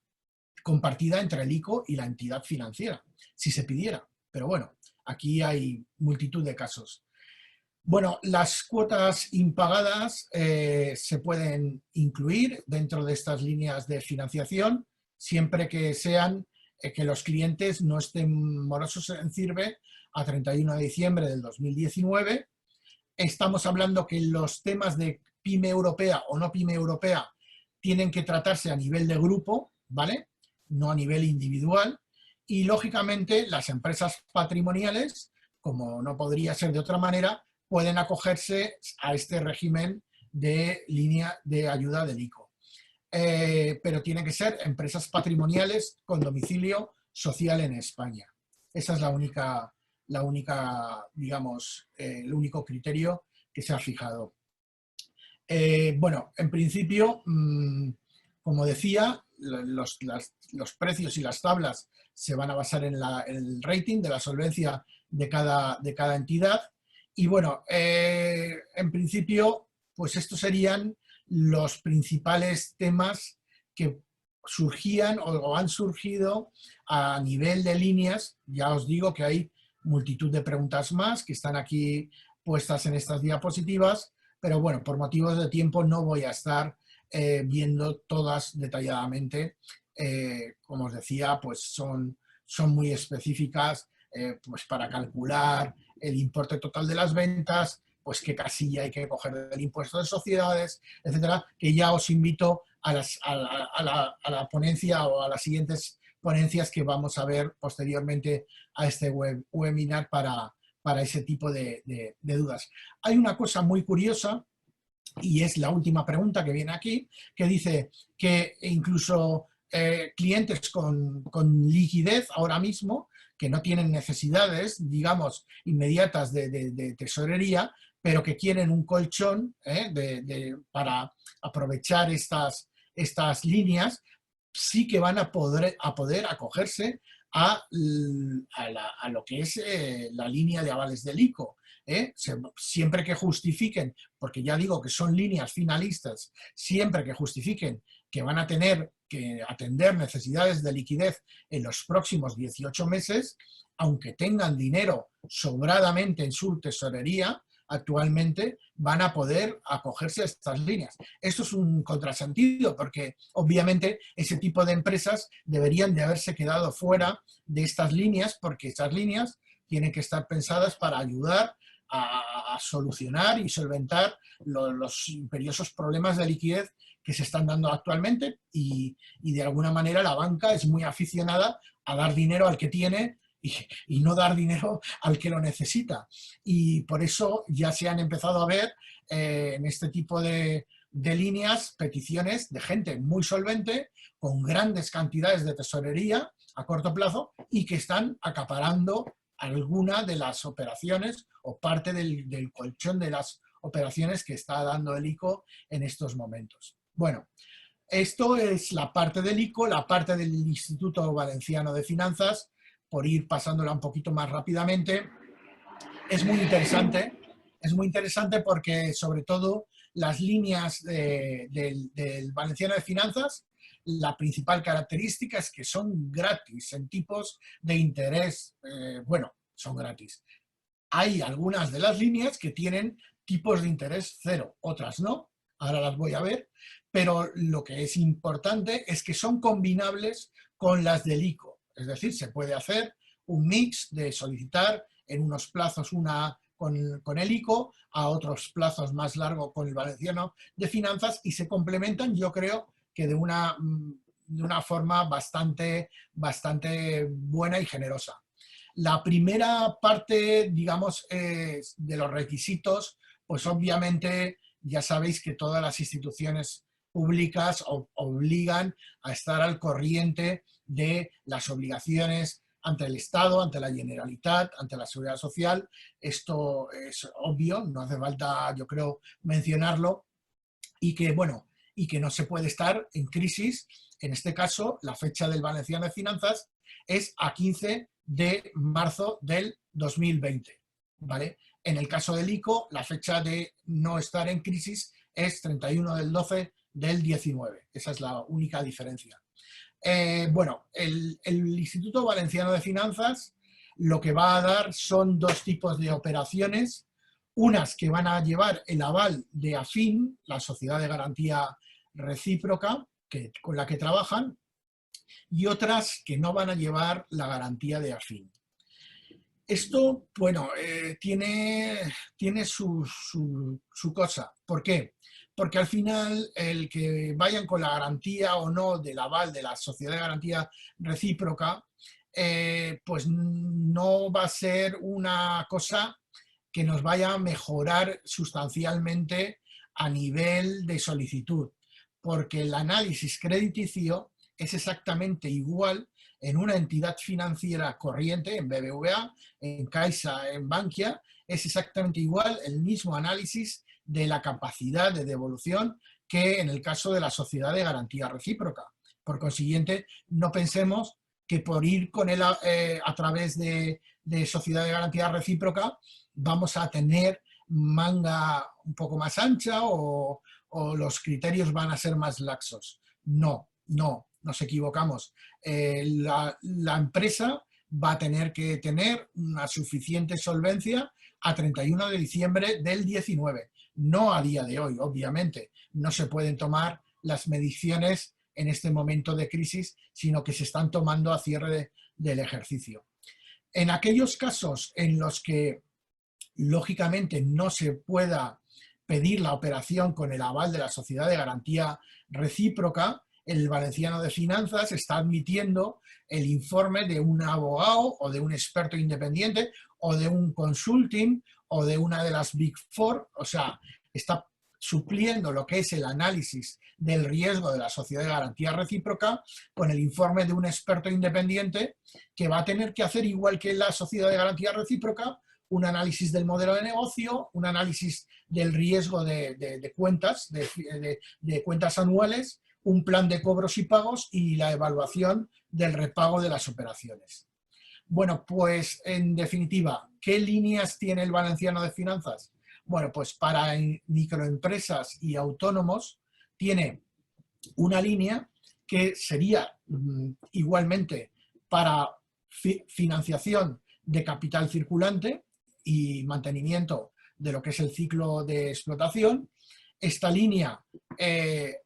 compartida entre el ICO y la entidad financiera, si se pidiera. Pero bueno, aquí hay multitud de casos. Bueno, las cuotas impagadas se pueden incluir dentro de estas líneas de financiación siempre que sean que los clientes no estén morosos en CIRBE a 31 de diciembre del 2019. Estamos hablando que los temas de pyme europea o no pyme europea tienen que tratarse a nivel de grupo, ¿vale? No a nivel individual. Y, lógicamente, las empresas patrimoniales, como no podría ser de otra manera, pueden acogerse a este régimen de línea de ayuda del ICO. Pero tienen que ser empresas patrimoniales con domicilio social en España. Esa es la única digamos, el único criterio que se ha fijado. Bueno, en principio, como decía, los precios y las tablas se van a basar en el rating de la solvencia de cada entidad. Y bueno, en principio, pues estos serían los principales temas que surgían o han surgido a nivel de líneas. Ya os digo que hay multitud de preguntas más que están aquí puestas en estas diapositivas, pero bueno, por motivos de tiempo no voy a estar viendo todas detalladamente. Como os decía, pues son muy específicas, pues para calcular el importe total de las ventas, pues qué casilla hay que coger del impuesto de sociedades, etcétera, que ya os invito a la ponencia o a las siguientes ponencias que vamos a ver posteriormente a este webinar para ese tipo de dudas. Hay una cosa muy curiosa, y es la última pregunta que viene aquí, que dice que incluso clientes con liquidez ahora mismo, que no tienen necesidades, digamos, inmediatas de tesorería, pero que quieren un colchón para aprovechar estas líneas, sí que van a poder acogerse a lo que es la línea de avales del ICO. Siempre que justifiquen, porque ya digo que son líneas finalistas, siempre que justifiquen que van a tener que atender necesidades de liquidez en los próximos 18 meses, aunque tengan dinero sobradamente en su tesorería, actualmente van a poder acogerse a estas líneas. Esto es un contrasentido porque obviamente ese tipo de empresas deberían de haberse quedado fuera de estas líneas, porque estas líneas tienen que estar pensadas para ayudar a solucionar y solventar los imperiosos problemas de liquidez que se están dando actualmente, y de alguna manera la banca es muy aficionada a dar dinero al que tiene y no dar dinero al que lo necesita. Y por eso ya se han empezado a ver en este tipo de líneas peticiones de gente muy solvente, con grandes cantidades de tesorería a corto plazo y que están acaparando alguna de las operaciones o parte del colchón de las operaciones que está dando el ICO en estos momentos. Bueno, esto es la parte del ICO, la parte del Instituto Valenciano de Finanzas, por ir pasándola un poquito más rápidamente. Es muy interesante porque sobre todo las líneas del Valenciano de Finanzas, la principal característica es que son gratis en tipos de interés, bueno, son gratis. Hay algunas de las líneas que tienen tipos de interés cero, otras no, ahora las voy a ver, pero lo que es importante es que son combinables con las del ICO, es decir, se puede hacer un mix de solicitar en unos plazos una con el ICO, a otros plazos más largos con el Valenciano de Finanzas, y se complementan, yo creo, que de una forma bastante buena y generosa. La primera parte, digamos, de los requisitos, pues obviamente ya sabéis que todas las instituciones públicas obligan a estar al corriente de las obligaciones ante el Estado, ante la Generalitat, ante la Seguridad Social. Esto es obvio, no hace falta, yo creo, mencionarlo, y que, bueno, y que no se puede estar en crisis. En este caso, la fecha del Valenciano de Finanzas es a 15 de marzo del 2020, ¿vale? En el caso del ICO, la fecha de no estar en crisis es 31 del 12 del 19. Esa es la única diferencia. Bueno, el Instituto Valenciano de Finanzas lo que va a dar son dos tipos de operaciones, unas que van a llevar el aval de AFIN, la sociedad de garantía recíproca con la que trabajan, y otras que no van a llevar la garantía de AFIN. Esto, bueno, tiene su cosa. ¿Por qué? Porque al final el que vayan con la garantía o no del aval de la sociedad de garantía recíproca, pues no va a ser una cosa que nos vaya a mejorar sustancialmente a nivel de solicitud, porque el análisis crediticio es exactamente igual en una entidad financiera corriente, en BBVA, en Caixa, en Bankia, es exactamente igual el mismo análisis de la capacidad de devolución que en el caso de la sociedad de garantía recíproca. Por consiguiente, no pensemos que por ir con él a través de sociedad de garantía recíproca vamos a tener manga un poco más ancha o los criterios van a ser más laxos. No, nos equivocamos. La empresa va a tener que tener una suficiente solvencia a 31 de diciembre del 19, no a día de hoy, obviamente. No se pueden tomar las mediciones en este momento de crisis, sino que se están tomando a cierre del ejercicio. En aquellos casos en los que, lógicamente, no se pueda pedir la operación con el aval de la sociedad de garantía recíproca, el Valenciano de Finanzas está admitiendo el informe de un abogado o de un experto independiente o de un consulting o de una de las Big Four, o sea, está supliendo lo que es el análisis del riesgo de la sociedad de garantía recíproca con el informe de un experto independiente que va a tener que hacer, igual que la sociedad de garantía recíproca, un análisis del modelo de negocio, un análisis del riesgo de cuentas, de cuentas anuales, un plan de cobros y pagos y la evaluación del repago de las operaciones. Bueno, pues en definitiva, ¿qué líneas tiene el Valenciano de Finanzas? Bueno, pues para microempresas y autónomos tiene una línea que sería igualmente para financiación de capital circulante y mantenimiento de lo que es el ciclo de explotación. Esta línea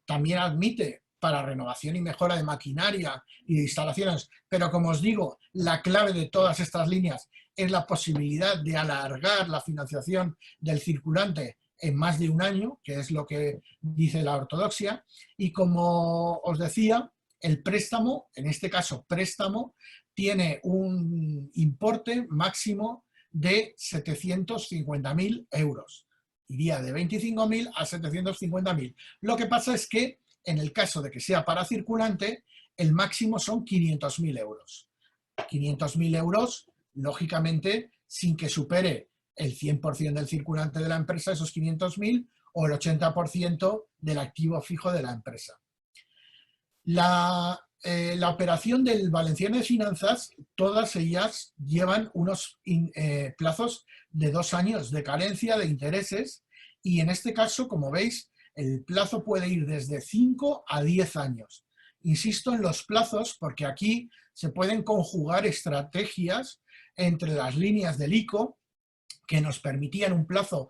también admite para renovación y mejora de maquinaria y de instalaciones, pero como os digo, la clave de todas estas líneas es la posibilidad de alargar la financiación del circulante en más de un año, que es lo que dice la ortodoxia, y como os decía, el préstamo, en este caso préstamo, tiene un importe máximo de 750.000 euros. Iría de 25.000 a 750.000. Lo que pasa es que en el caso de que sea para circulante, el máximo son 500.000 euros. 500.000 euros, lógicamente, sin que supere el 100% del circulante de la empresa, esos 500.000, o el 80% del activo fijo de la empresa. La operación del Valenciano de Finanzas, todas ellas llevan unos plazos de 2 años de carencia de intereses y en este caso, como veis, el plazo puede ir desde 5 a 10 años. Insisto en los plazos porque aquí se pueden conjugar estrategias entre las líneas del ICO que nos permitían un plazo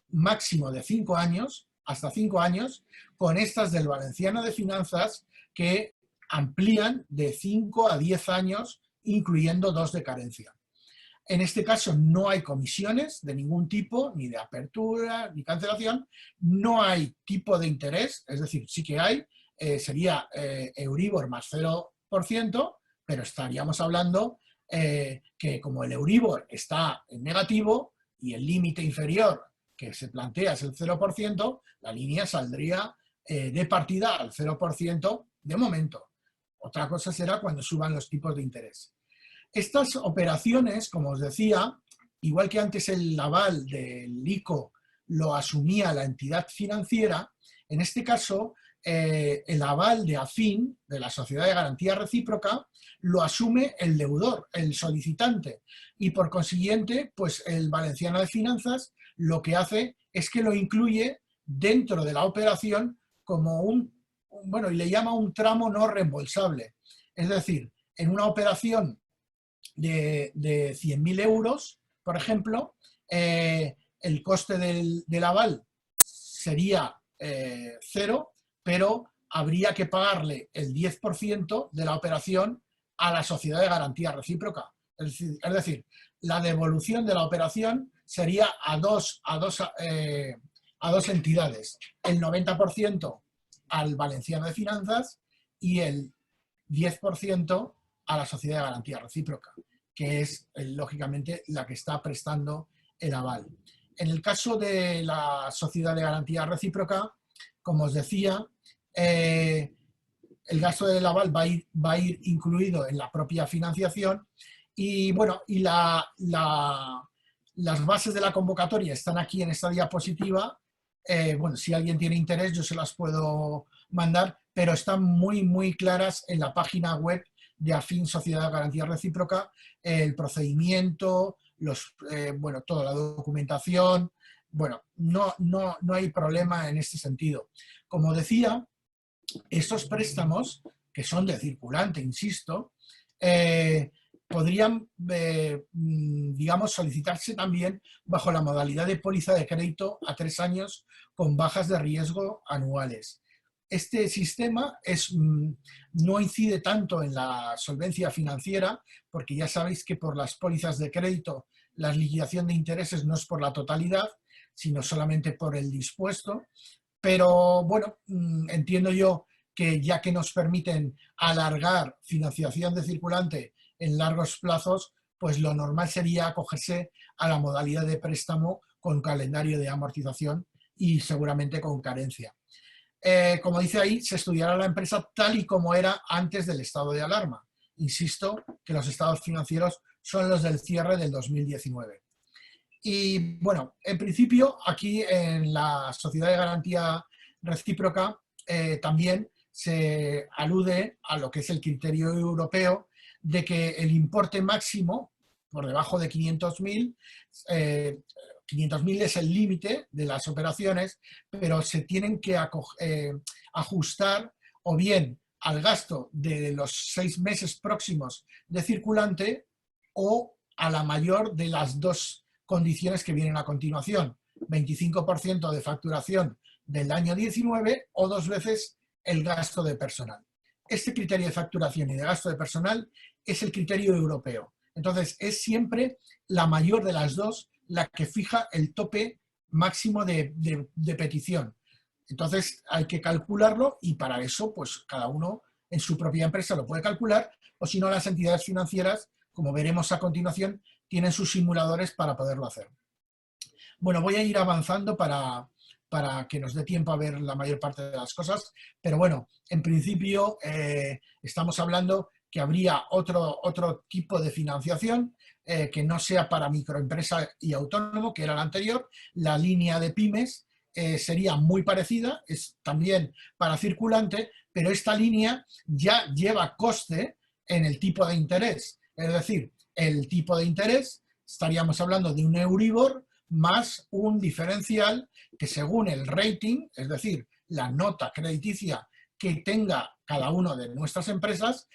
máximo de 5 años, hasta 5 años, con estas del Valenciano de Finanzas que amplían de 5 a 10 años, incluyendo 2 de carencia. En este caso no hay comisiones de ningún tipo, ni de apertura, ni cancelación, no hay tipo de interés, es decir, sí que hay, sería Euribor más 0%, pero estaríamos hablando que como el Euribor está en negativo y el límite inferior que se plantea es el 0%, la línea saldría de partida al 0% de momento. Otra cosa será cuando suban los tipos de interés. Estas operaciones, como os decía, igual que antes el aval del ICO lo asumía la entidad financiera, en este caso el aval de AFIN, de la Sociedad de Garantía Recíproca, lo asume el deudor, el solicitante, y por consiguiente, pues el Valenciano de Finanzas lo que hace es que lo incluye dentro de la operación como bueno, y le llama un tramo no reembolsable. Es decir, en una operación de 100.000 euros, por ejemplo, el coste del aval sería cero, pero habría que pagarle el 10% de la operación a la sociedad de garantía recíproca. Es decir, la devolución de la operación sería a dos entidades, el 90% al Valenciano de Finanzas y el 10% a la sociedad de garantía recíproca, que es, lógicamente, la que está prestando el aval. En el caso de la sociedad de garantía recíproca, como os decía, el gasto del aval va a ir incluido en la propia financiación y, bueno, y las bases de la convocatoria están aquí en esta diapositiva. Bueno, si alguien tiene interés yo se las puedo mandar, pero están muy claras en la página web de Afin Sociedad de Garantía Recíproca, el procedimiento, bueno, toda la documentación. Bueno, no hay problema en este sentido. Como decía, estos préstamos, que son de circulante, insisto, podrían, digamos, solicitarse también bajo la modalidad de póliza de crédito a 3 años con bajas de riesgo anuales. Este sistema no incide tanto en la solvencia financiera, porque ya sabéis que por las pólizas de crédito la liquidación de intereses no es por la totalidad, sino solamente por el dispuesto. Pero bueno, entiendo yo que ya que nos permiten alargar financiación de circulante en largos plazos, pues lo normal sería acogerse a la modalidad de préstamo con calendario de amortización y seguramente con carencia. Como dice ahí, se estudiará la empresa tal y como era antes del estado de alarma. Insisto que los estados financieros son los del cierre del 2019. Y bueno, en principio aquí en la Sociedad de Garantía Recíproca también se alude a lo que es el criterio europeo de que el importe máximo por debajo de 500.000, 500.000 es el límite de las operaciones, pero se tienen que ajustar o bien al gasto de los 6 meses próximos de circulante o a la mayor de las dos condiciones que vienen a continuación, 25% de facturación del año 19 o 2 veces el gasto de personal. Este criterio de facturación y de gasto de personal es el criterio europeo. Entonces, es siempre la mayor de las dos la que fija el tope máximo de petición. Entonces, hay que calcularlo y para eso, pues cada uno en su propia empresa lo puede calcular, o si no, las entidades financieras, como veremos a continuación, tienen sus simuladores para poderlo hacer. Bueno, voy a ir avanzando para que nos dé tiempo a ver la mayor parte de las cosas, pero bueno, en principio estamos hablando que habría otro tipo de financiación que no sea para microempresa y autónomo, que era la anterior. La línea de pymes sería muy parecida, es también para circulante, pero esta línea ya lleva coste en el tipo de interés. Es decir, el tipo de interés, estaríamos hablando de un Euribor más un diferencial que según el rating, es decir, la nota crediticia que tenga cada una de nuestras empresas,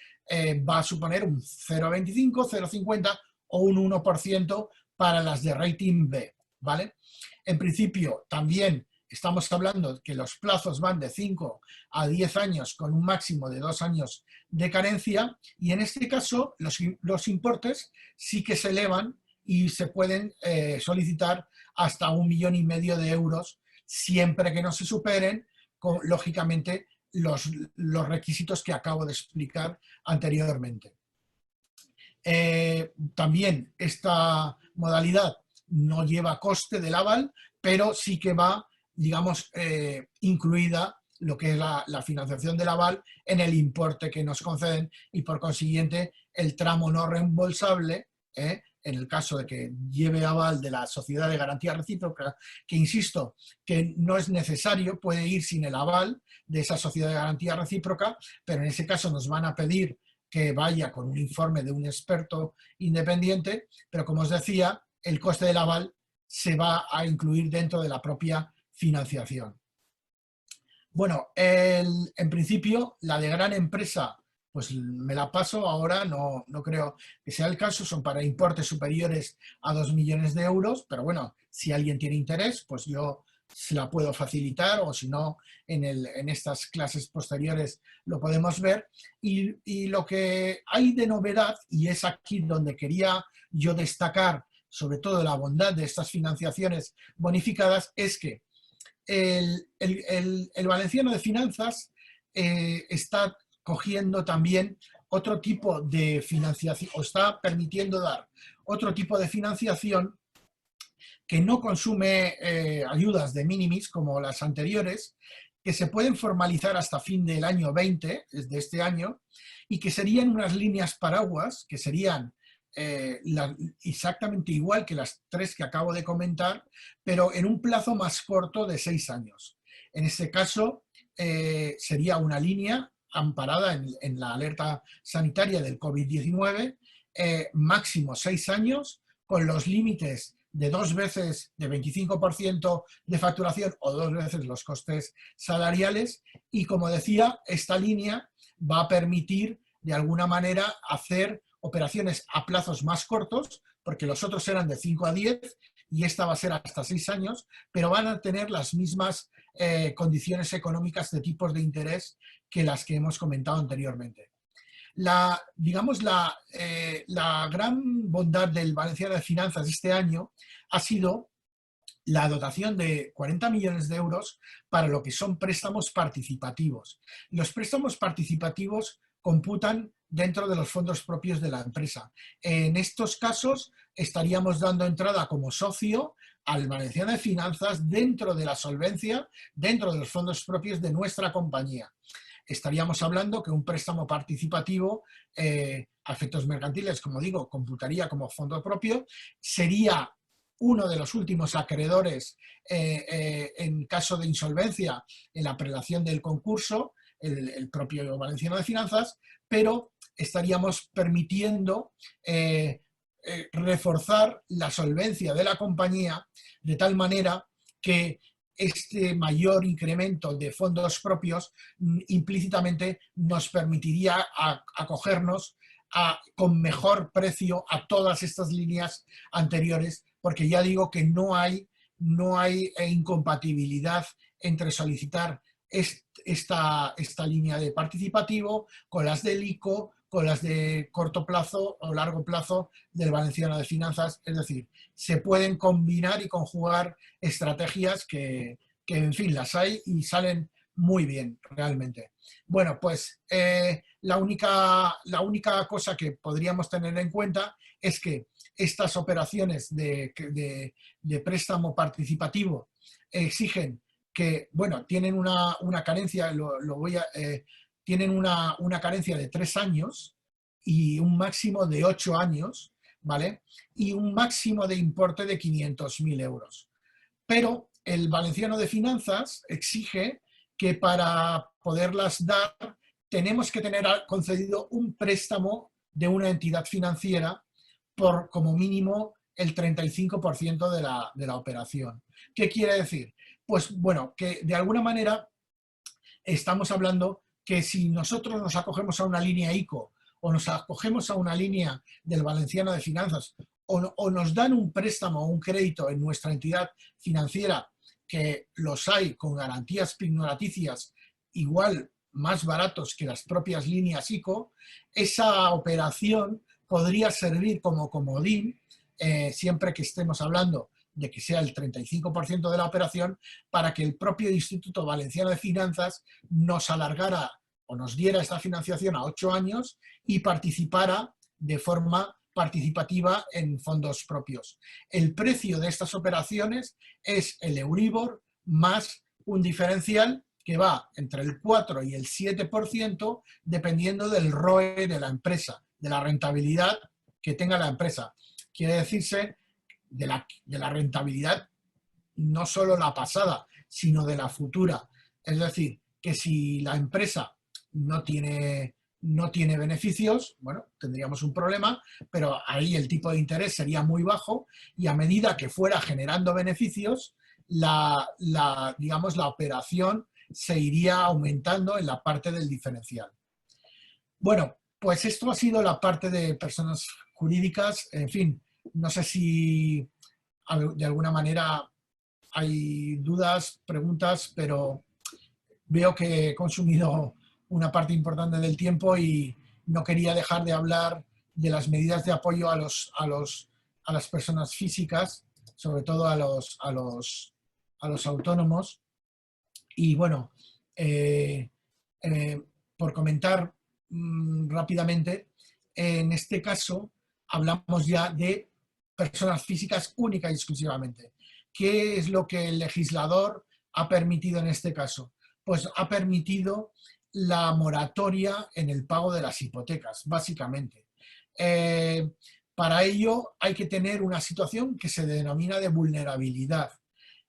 va a suponer un 0,25, 0,50 o un 1% para las de rating B, ¿vale? En principio, también estamos hablando que los plazos van de 5 a 10 años con un máximo de 2 años de carencia y en este caso los importes sí que se elevan y se pueden solicitar hasta 1,5 millones de euros siempre que no se superen, lógicamente, los requisitos que acabo de explicar anteriormente. También esta modalidad no lleva coste del aval, pero sí que va, digamos, incluida lo que es la financiación del aval en el importe que nos conceden y por consiguiente el tramo no reembolsable, en el caso de que lleve aval de la Sociedad de Garantía Recíproca, que insisto que no es necesario, puede ir sin el aval de esa Sociedad de Garantía Recíproca, pero en ese caso nos van a pedir que vaya con un informe de un experto independiente, pero como os decía, el coste del aval se va a incluir dentro de la propia financiación. Bueno, en principio, la de gran empresa pues me la paso. Ahora no creo que sea el caso, son para importes superiores a 2 millones de euros, pero bueno, si alguien tiene interés, pues yo se la puedo facilitar, o si no, en estas clases posteriores lo podemos ver. Y lo que hay de novedad, y es aquí donde quería yo destacar sobre todo la bondad de estas financiaciones bonificadas, es que el Valenciano de Finanzas está cogiendo también otro tipo de financiación, o está permitiendo dar otro tipo de financiación que no consume ayudas de minimis como las anteriores, que se pueden formalizar hasta fin del año 20, desde este año, y que serían unas líneas paraguas, que serían exactamente igual que las 3 que acabo de comentar, pero en un plazo más corto de 6 años. En este caso, sería una línea amparada en la alerta sanitaria del COVID-19, máximo 6 años, con los límites de 2 veces de 25% de facturación o 2 veces los costes salariales. Y como decía, esta línea va a permitir de alguna manera hacer operaciones a plazos más cortos, porque los otros eran de 5 a 10 y esta va a ser hasta 6 años, pero van a tener las mismas condiciones económicas de tipos de interés que las que hemos comentado anteriormente. Digamos, la gran bondad del Valenciano de Finanzas este año ha sido la dotación de 40 millones de euros para lo que son préstamos participativos. Los préstamos participativos computan dentro de los fondos propios de la empresa. En estos casos estaríamos dando entrada como socio al Valenciano de Finanzas dentro de la solvencia, dentro de los fondos propios de nuestra compañía. Estaríamos hablando que un préstamo participativo a efectos mercantiles, como digo, computaría como fondo propio, sería uno de los últimos acreedores en caso de insolvencia en la prelación del concurso, el propio Valenciano de Finanzas, pero estaríamos permitiendo reforzar la solvencia de la compañía de tal manera que este mayor incremento de fondos propios implícitamente nos permitiría acogernos con mejor precio a todas estas líneas anteriores, porque ya digo que no hay incompatibilidad entre solicitar esta línea de participativo con las del ICO, con las de corto plazo o largo plazo del Valenciano de Finanzas. Es decir, se pueden combinar y conjugar estrategias que en fin, las hay y salen muy bien realmente. Bueno, pues la única cosa que podríamos tener en cuenta es que estas operaciones de préstamo participativo exigen que, bueno, tienen una carencia, tienen una carencia de 3 años y un máximo de 8 años, ¿vale? Y un máximo de importe de 500.000 euros. Pero el Valenciano de Finanzas exige que para poderlas dar tenemos que tener concedido un préstamo de una entidad financiera por como mínimo el 35% de la operación. ¿Qué quiere decir? Pues bueno, que de alguna manera estamos hablando que si nosotros nos acogemos a una línea ICO o nos acogemos a una línea del Valenciano de Finanzas o nos dan un préstamo o un crédito en nuestra entidad financiera, que los hay con garantías pignoraticias igual más baratos que las propias líneas ICO, esa operación podría servir como comodín, siempre que estemos hablando de que sea el 35% de la operación, para que el propio Instituto Valenciano de Finanzas nos alargara o nos diera esta financiación a 8 años y participara de forma participativa en fondos propios. El precio de estas operaciones es el Euribor más un diferencial que va entre el 4 y el 7% dependiendo del ROE de la empresa, de la rentabilidad que tenga la empresa. Quiere decirse de la rentabilidad no solo la pasada, sino de la futura. Es decir, que si la empresa no tiene beneficios, bueno, tendríamos un problema, pero ahí el tipo de interés sería muy bajo y a medida que fuera generando beneficios, digamos, la operación se iría aumentando en la parte del diferencial. Bueno, pues esto ha sido la parte de personas jurídicas. En fin, no sé si de alguna manera hay dudas, preguntas, pero veo que he consumido una parte importante del tiempo y no quería dejar de hablar de las medidas de apoyo a las personas físicas, sobre todo a los autónomos. Y bueno, eh, eh, por comentar rápidamente, en este caso hablamos ya de personas físicas única y exclusivamente. ¿Qué es lo que el legislador ha permitido en este caso? Pues ha permitido la moratoria en el pago de las hipotecas, básicamente. Para ello hay que tener una situación que se denomina de vulnerabilidad.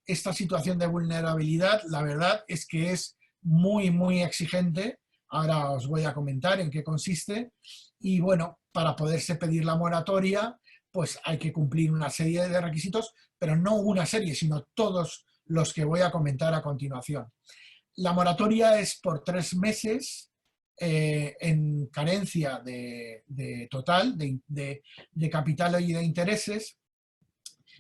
Esta situación de vulnerabilidad, la verdad es que es muy, muy exigente. Ahora os voy a comentar en qué consiste. Y bueno, para poderse pedir la moratoria, pues hay que cumplir una serie de requisitos, pero no una serie, sino todos los que voy a comentar a continuación. La moratoria es por 3 meses en carencia de total, de capital y de intereses.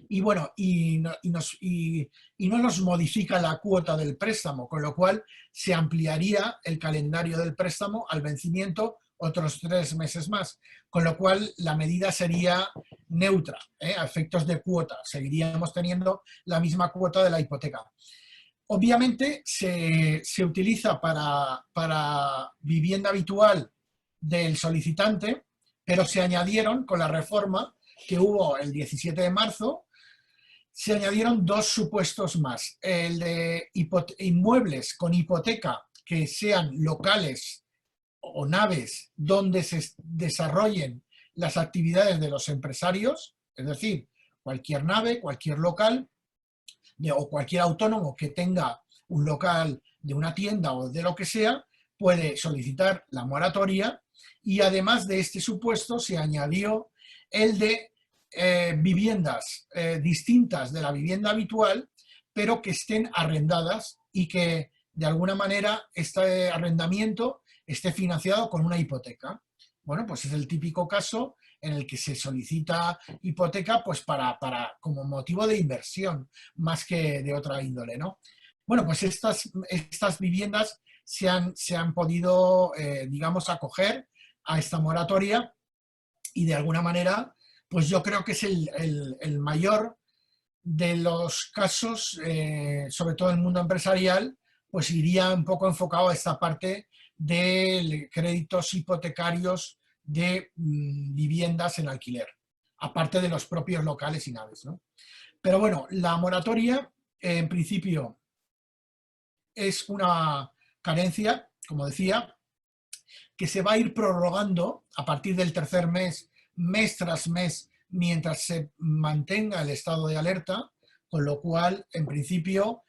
Y bueno, y no nos modifica la cuota del préstamo, con lo cual se ampliaría el calendario del préstamo al vencimiento otros 3 meses más, con lo cual la medida sería neutra, a efectos de cuota, seguiríamos teniendo la misma cuota de la hipoteca. Obviamente se utiliza para vivienda habitual del solicitante, pero se añadieron con la reforma que hubo el 17 de marzo, se añadieron 2 supuestos más. El de inmuebles con hipoteca que sean locales o naves donde se desarrollen las actividades de los empresarios, es decir, cualquier nave, cualquier local o cualquier autónomo que tenga un local de una tienda o de lo que sea, puede solicitar la moratoria. Y además de este supuesto se añadió el de viviendas distintas de la vivienda habitual, pero que estén arrendadas y que de alguna manera este arrendamiento esté financiado con una hipoteca. Bueno, pues es el típico caso en el que se solicita hipoteca pues como motivo de inversión, más que de otra índole, ¿no? Bueno, pues estas viviendas se han podido, digamos, acoger a esta moratoria y de alguna manera, pues yo creo que es el mayor de los casos, sobre todo en el mundo empresarial, pues iría un poco enfocado a esta parte de créditos hipotecarios de viviendas en alquiler, aparte de los propios locales y naves, ¿no? Pero bueno, la moratoria, en principio, es una carencia, como decía, que se va a ir prorrogando a partir del tercer mes, mes tras mes, mientras se mantenga el estado de alerta, con lo cual, en principio,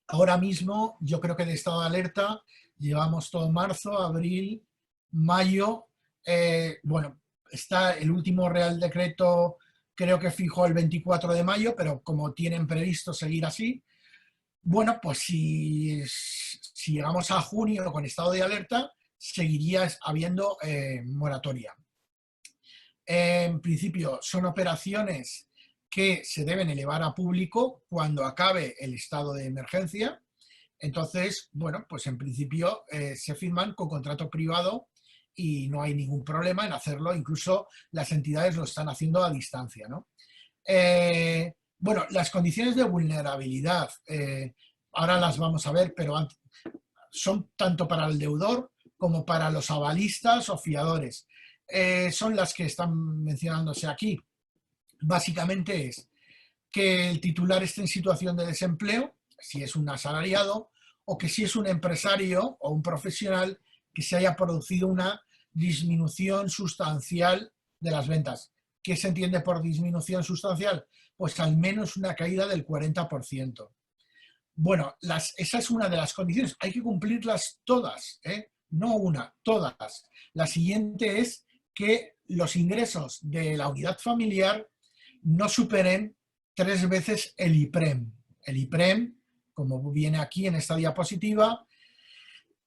ahora mismo yo creo que de estado de alerta llevamos todo marzo, abril, mayo, bueno, está el último Real Decreto, creo que fijó el 24 de mayo, pero como tienen previsto seguir así, bueno, pues si llegamos a junio con estado de alerta, seguiría habiendo moratoria. En principio, son operaciones que se deben elevar a público cuando acabe el estado de emergencia. Entonces, bueno, pues en principio se firman con contrato privado y no hay ningún problema en hacerlo. Incluso las entidades lo están haciendo a distancia, ¿no? Bueno, las condiciones de vulnerabilidad, ahora las vamos a ver, pero son tanto para el deudor como para los avalistas o fiadores. Son las que están mencionándose aquí. Básicamente es que el titular esté en situación de desempleo, si es un asalariado, o que si es un empresario o un profesional que se haya producido una disminución sustancial de las ventas. ¿Qué se entiende por disminución sustancial? Pues al menos una caída del 40%. Bueno, esa es una de las condiciones. Hay que cumplirlas todas, no una, todas. La siguiente es que los ingresos de la unidad familiar no superen 3 veces el IPREM. El IPREM, como viene aquí en esta diapositiva,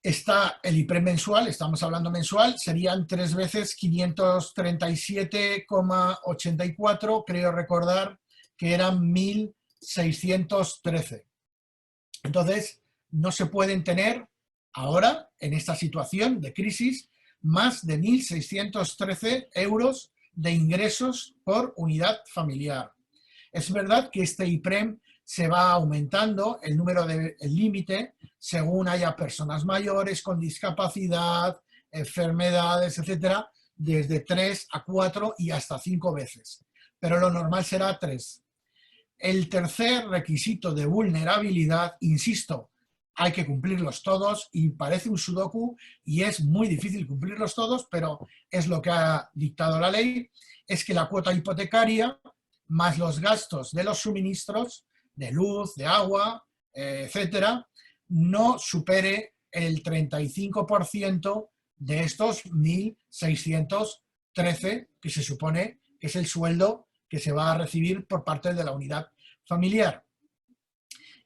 Está el IPREM mensual, estamos hablando mensual, serían 3 veces 537,84, creo recordar que eran 1.613. Entonces, no se pueden tener ahora, en esta situación de crisis, más de 1.613 euros de ingresos por unidad familiar. Es verdad que este IPREM se va aumentando el número el límite según haya personas mayores con discapacidad, enfermedades, etcétera, desde 3 a 4 y hasta 5 veces. Pero lo normal será 3. El tercer requisito de vulnerabilidad, insisto, hay que cumplirlos todos y parece un sudoku y es muy difícil cumplirlos todos, pero es lo que ha dictado la ley, es que la cuota hipotecaria más los gastos de los suministros de luz, de agua, etcétera, no supere el 35% de estos 1.613 que se supone que es el sueldo que se va a recibir por parte de la unidad familiar.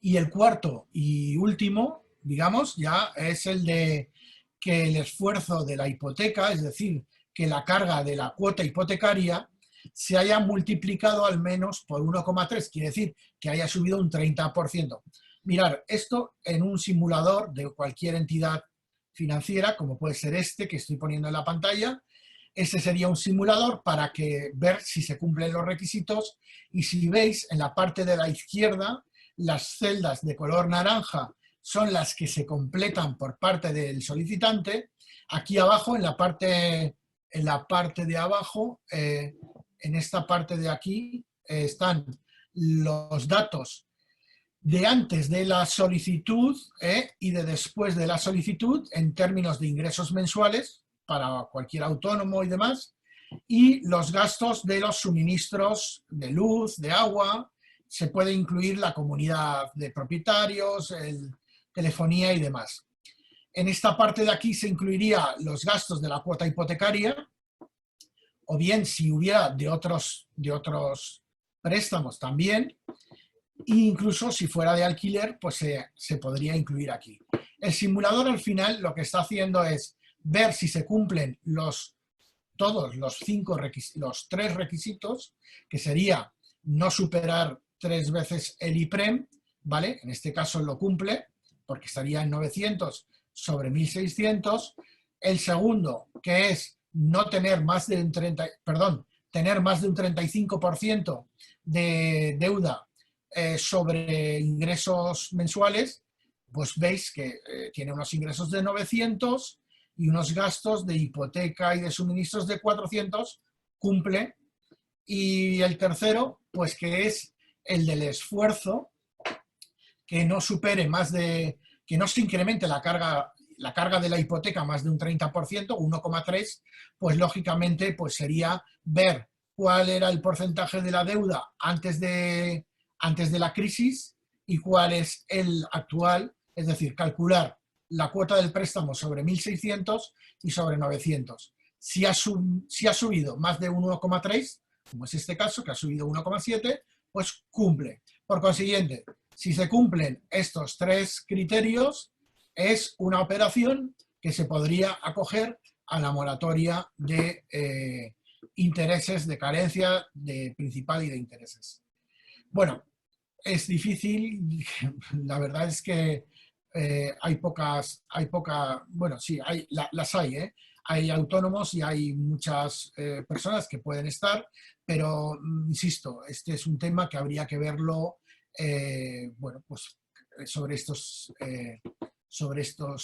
Y el cuarto y último, digamos, ya es el de que el esfuerzo de la hipoteca, es decir, que la carga de la cuota hipotecaria se haya multiplicado al menos por 1,3, quiere decir que haya subido un 30%. Mirar, esto en un simulador de cualquier entidad financiera, como puede ser este que estoy poniendo en la pantalla, ese sería un simulador para ver si se cumplen los requisitos y si veis en la parte de la izquierda las celdas de color naranja son las que se completan por parte del solicitante. Aquí abajo, en la parte de abajo, en esta parte de aquí, están los datos de antes de la solicitud y de después de la solicitud en términos de ingresos mensuales para cualquier autónomo y demás, y los gastos de los suministros de luz, de agua, se puede incluir la comunidad de propietarios, telefonía y demás. En esta parte de aquí se incluiría los gastos de la cuota hipotecaria, o bien si hubiera de otros préstamos también, e incluso si fuera de alquiler, pues se podría incluir aquí. El simulador al final lo que está haciendo es ver si se cumplen todos los 3 requisitos, que sería no superar 3 veces el IPREM, ¿vale? En este caso lo cumple, porque estaría en 900 sobre 1.600. El segundo, que es no tener más de un tener más de un 35% de deuda sobre ingresos mensuales, pues veis que tiene unos ingresos de 900 y unos gastos de hipoteca y de suministros de 400, cumple. Y el tercero, pues que es el del esfuerzo, que no supere que no se incremente la carga de la hipoteca más de un 30%, 1,3, pues lógicamente pues sería ver cuál era el porcentaje de la deuda antes de la crisis y cuál es el actual, es decir, calcular la cuota del préstamo sobre 1.600 y sobre 900. Si ha subido más de 1,3, como es este caso, que ha subido 1,7, pues cumple. Por consiguiente, si se cumplen estos 3 criterios, es una operación que se podría acoger a la moratoria de intereses, de carencia de principal y de intereses. Bueno, es difícil, la verdad es que bueno, sí, las hay, hay autónomos y hay muchas personas que pueden estar, pero insisto, este es un tema que habría que verlo, bueno, pues sobre estos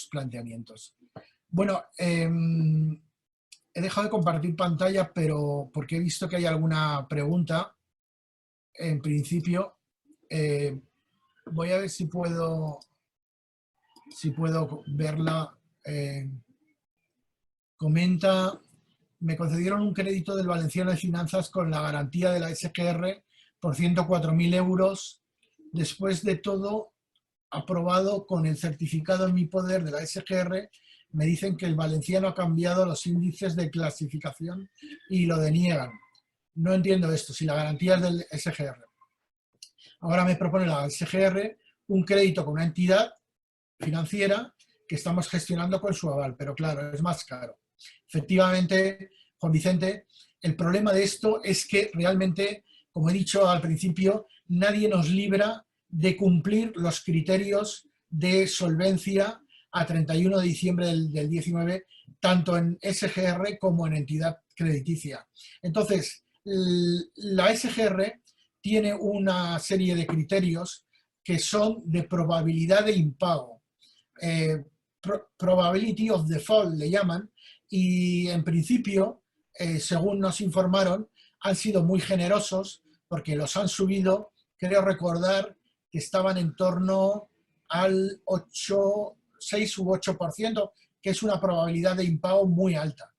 planteamientos. Bueno, he dejado de compartir pantalla, pero porque he visto que hay alguna pregunta. En principio, voy a ver si puedo verla. Comenta, me concedieron un crédito del Valenciano de Finanzas con la garantía de la SGR por 104.000 euros. Después de todo aprobado con el certificado en mi poder de la SGR, me dicen que el Valenciano ha cambiado los índices de clasificación y lo deniegan. No entiendo esto, si la garantía es del SGR. Ahora me propone la SGR un crédito con una entidad financiera que estamos gestionando con su aval, pero claro, es más caro. Efectivamente, Juan Vicente, el problema de esto es que realmente, como he dicho al principio, nadie nos libra de cumplir los criterios de solvencia a 31 de diciembre del 19, tanto en SGR como en entidad crediticia. Entonces, la SGR tiene una serie de criterios que son de probabilidad de impago. Probability of default le llaman, y en principio, según nos informaron, han sido muy generosos porque los han subido, creo recordar que estaban en torno al 6 u 8%, que es una probabilidad de impago muy alta.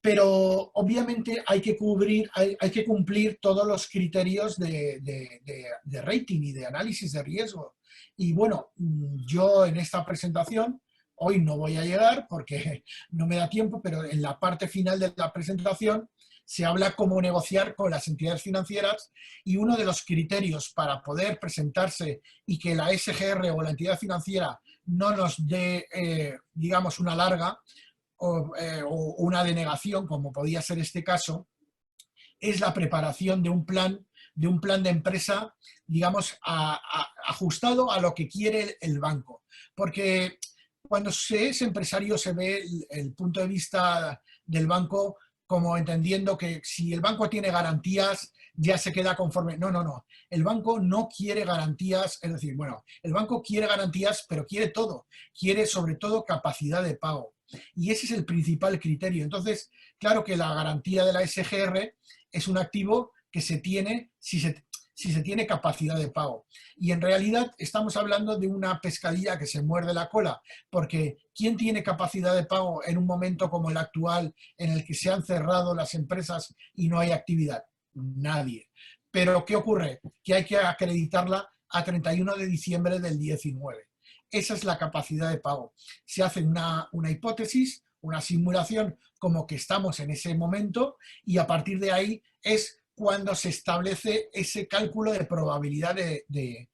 Pero obviamente hay que cumplir todos los criterios de rating y de análisis de riesgo. Y bueno, yo en esta presentación, hoy no voy a llegar porque no me da tiempo, pero en la parte final de la presentación se habla cómo negociar con las entidades financieras, y uno de los criterios para poder presentarse y que la SGR o la entidad financiera no nos dé, digamos, una larga o una denegación, como podía ser este caso, es la preparación de un plan de empresa, digamos, ajustado a lo que quiere el banco. Porque cuando se es empresario se ve el punto de vista del banco como entendiendo que si el banco tiene garantías ya se queda conforme. No, no, no. El banco no quiere garantías, es decir, bueno, el banco quiere garantías, pero quiere todo. Quiere sobre todo capacidad de pago. Y ese es el principal criterio. Entonces, claro que la garantía de la SGR es un activo que se tiene si se tiene capacidad de pago. Y en realidad estamos hablando de una pescadilla que se muerde la cola, porque ¿quién tiene capacidad de pago en un momento como el actual en el que se han cerrado las empresas y no hay actividad? Nadie. Pero ¿qué ocurre? Que hay que acreditarla a 31 de diciembre del 19. Esa es la capacidad de pago. Se hace una hipótesis, una simulación como que estamos en ese momento, y a partir de ahí es cuando se establece ese cálculo de probabilidad de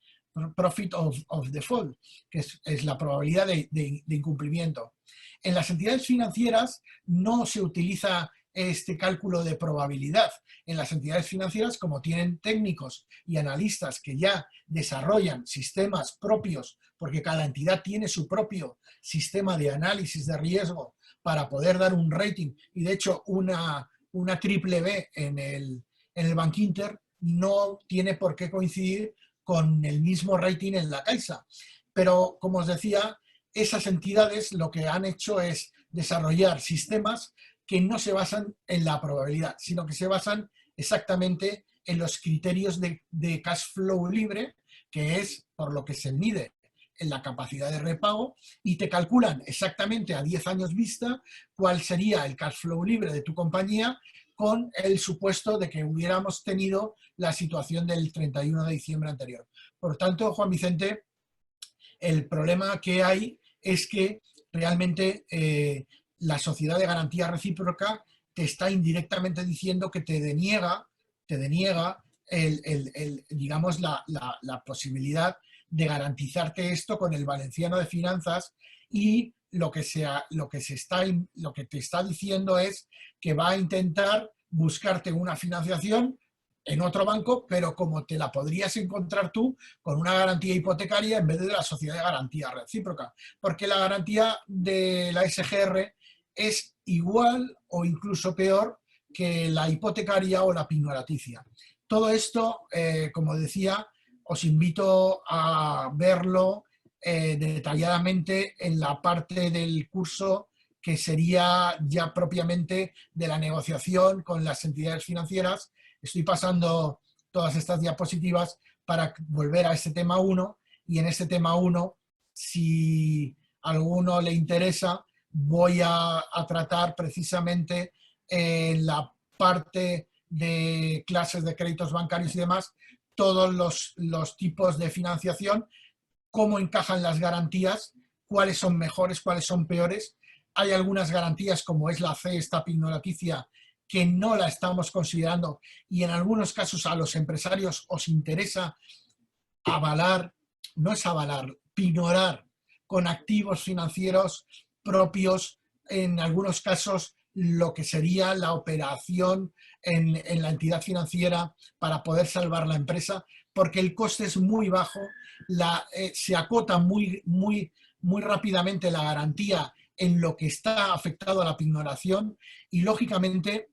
profit of default, que es la probabilidad de incumplimiento. En las entidades financieras no se utiliza este cálculo de probabilidad. En las entidades financieras, como tienen técnicos y analistas que ya desarrollan sistemas propios, porque cada entidad tiene su propio sistema de análisis de riesgo para poder dar un rating, y de hecho una triple B en el Bankinter no tiene por qué coincidir con el mismo rating en la Caixa. Pero, como os decía, esas entidades lo que han hecho es desarrollar sistemas que no se basan en la probabilidad, sino que se basan exactamente en los criterios de cash flow libre, que es por lo que se mide en la capacidad de repago, y te calculan exactamente a 10 años vista cuál sería el cash flow libre de tu compañía, con el supuesto de que hubiéramos tenido la situación del 31 de diciembre anterior. Por tanto, Juan Vicente, el problema que hay es que realmente la sociedad de garantía recíproca te está indirectamente diciendo que te deniega digamos, la posibilidad de garantizarte esto con el valenciano de finanzas, y lo que te está diciendo es que va a intentar buscarte una financiación en otro banco, pero como te la podrías encontrar tú con una garantía hipotecaria en vez de la sociedad de garantía recíproca, porque la garantía de la SGR es igual o incluso peor que la hipotecaria o la pignoraticia. Todo esto, como decía, os invito a verlo detalladamente en la parte del curso que sería ya propiamente de la negociación con las entidades financieras. Estoy pasando todas estas diapositivas para volver a este tema 1, y en este tema 1, si a alguno le interesa, voy a tratar precisamente en la parte de clases de créditos bancarios y demás, todos los tipos de financiación, cómo encajan las garantías, cuáles son mejores, cuáles son peores. Hay algunas garantías, como es la C, esta pignoraticia, que no la estamos considerando, y en algunos casos a los empresarios os interesa avalar, no es avalar, pignorar con activos financieros propios, en algunos casos lo que sería la operación en la entidad financiera para poder salvar la empresa, porque el coste es muy bajo, se acota muy rápidamente la garantía en lo que está afectado a la pignoración y, lógicamente,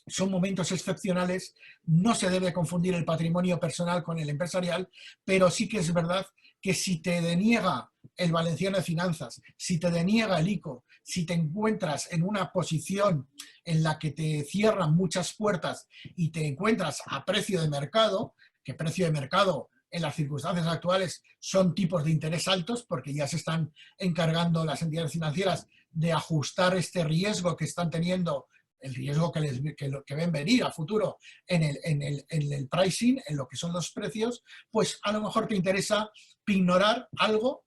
son momentos excepcionales, no se debe confundir el patrimonio personal con el empresarial, pero sí que es verdad que si te deniega el Valenciano de Finanzas, si te deniega el ICO, si te encuentras en una posición en la que te cierran muchas puertas y te encuentras a precio de mercado, que precio de mercado en las circunstancias actuales son tipos de interés altos, porque ya se están encargando las entidades financieras de ajustar este riesgo que están teniendo, el riesgo que ven venir a futuro en el pricing, en lo que son los precios, pues a lo mejor te interesa pignorar algo,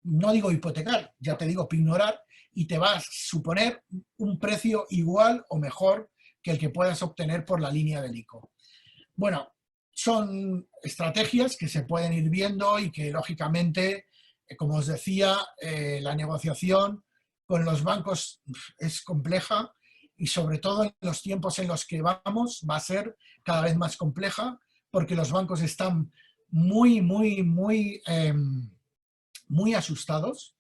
no digo hipotecar, ya te digo pignorar, y te va a suponer un precio igual o mejor que el que puedas obtener por la línea del ICO. Bueno, son estrategias que se pueden ir viendo y que, lógicamente, como os decía, la negociación con los bancos es compleja y, sobre todo, en los tiempos en los que vamos, va a ser cada vez más compleja, porque los bancos están muy asustados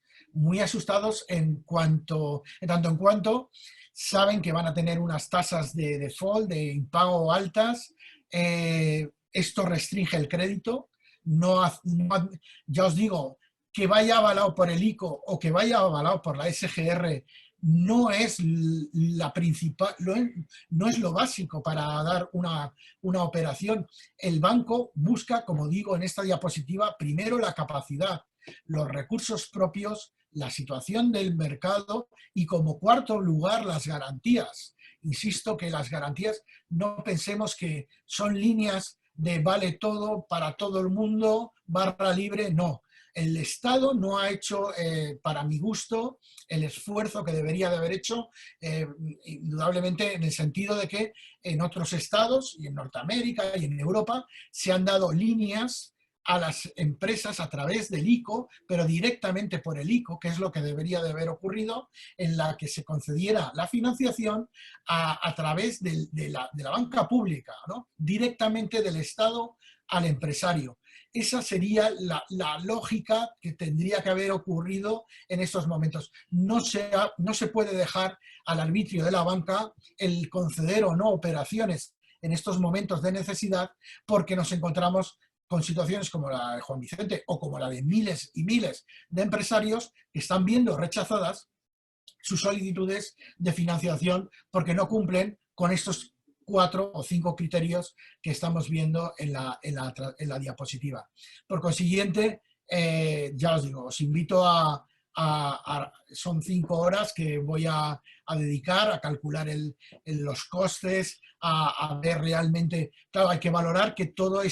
en tanto en cuanto saben que van a tener unas tasas de default, de impago altas. Esto restringe el crédito. Ya os digo, que vaya avalado por el ICO o que vaya avalado por la SGR no es la principal, no es lo básico para dar una operación. El banco busca, como digo en esta diapositiva, primero la capacidad, los recursos propios, la situación del mercado y, como cuarto lugar, las garantías. Insisto que las garantías, no pensemos que son líneas de vale todo para todo el mundo, barra libre, no. El Estado no ha hecho, para mi gusto, el esfuerzo que debería de haber hecho, indudablemente, en el sentido de que en otros estados, y en Norteamérica y en Europa, se han dado líneas a las empresas a través del ICO, pero directamente por el ICO, que es lo que debería de haber ocurrido, en la que se concediera la financiación a través de la banca pública, ¿no? Directamente del Estado al empresario. Esa sería la lógica que tendría que haber ocurrido en estos momentos. No se puede dejar al arbitrio de la banca el conceder o no operaciones en estos momentos de necesidad, porque nos encontramos con situaciones como la de Juan Vicente o como la de miles y miles de empresarios que están viendo rechazadas sus solicitudes de financiación porque no cumplen con estos 4 o 5 criterios que estamos viendo en la diapositiva. Por consiguiente, ya os digo, os invito son 5 horas que voy a dedicar a calcular los costes, a ver realmente. Claro, hay que valorar que todo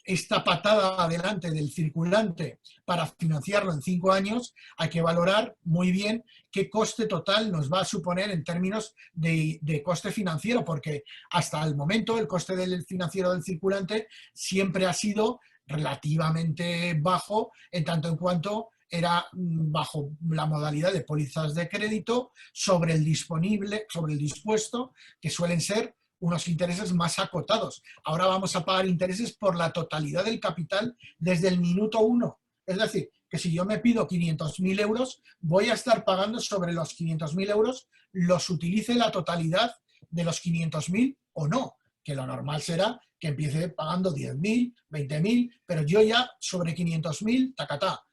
esta patada adelante del circulante para financiarlo en 5 años, hay que valorar muy bien qué coste total nos va a suponer en términos de coste financiero, porque hasta el momento el coste del financiero del circulante siempre ha sido relativamente bajo, en tanto en cuanto era bajo la modalidad de pólizas de crédito sobre el dispuesto, que suelen ser unos intereses más acotados. Ahora vamos a pagar intereses por la totalidad del capital desde el minuto 1. Es decir, que si yo me pido 500.000 euros, voy a estar pagando sobre los 500.000 euros, los utilice la totalidad de los 500.000 o no, que lo normal será que empiece pagando 10.000, 20.000, pero yo ya sobre 500.000, tacatá,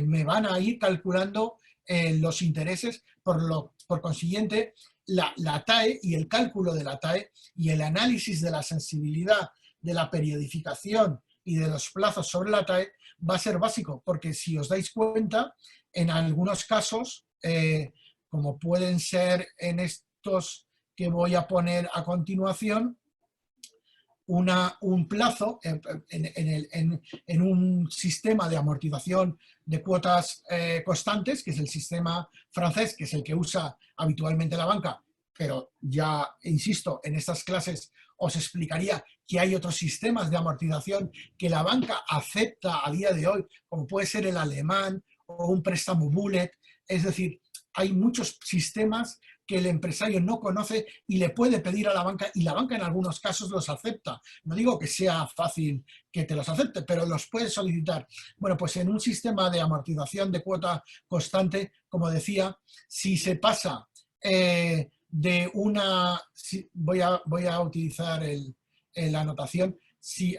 me van a ir calculando los intereses, por consiguiente, la TAE y el cálculo de la TAE y el análisis de la sensibilidad de la periodificación y de los plazos sobre la TAE va a ser básico, porque si os dais cuenta, en algunos casos, como pueden ser en estos que voy a poner a continuación, un plazo en un sistema de amortización de cuotas constantes, que es el sistema francés, que es el que usa habitualmente la banca, pero ya, insisto, en estas clases os explicaría que hay otros sistemas de amortización que la banca acepta a día de hoy, como puede ser el alemán o un préstamo bullet. Es decir, hay muchos sistemas que el empresario no conoce y le puede pedir a la banca, y la banca en algunos casos los acepta. No digo que sea fácil que te los acepte, pero los puedes solicitar. Bueno, pues en un sistema de amortización de cuota constante, como decía, si se pasa de una... voy a utilizar la anotación,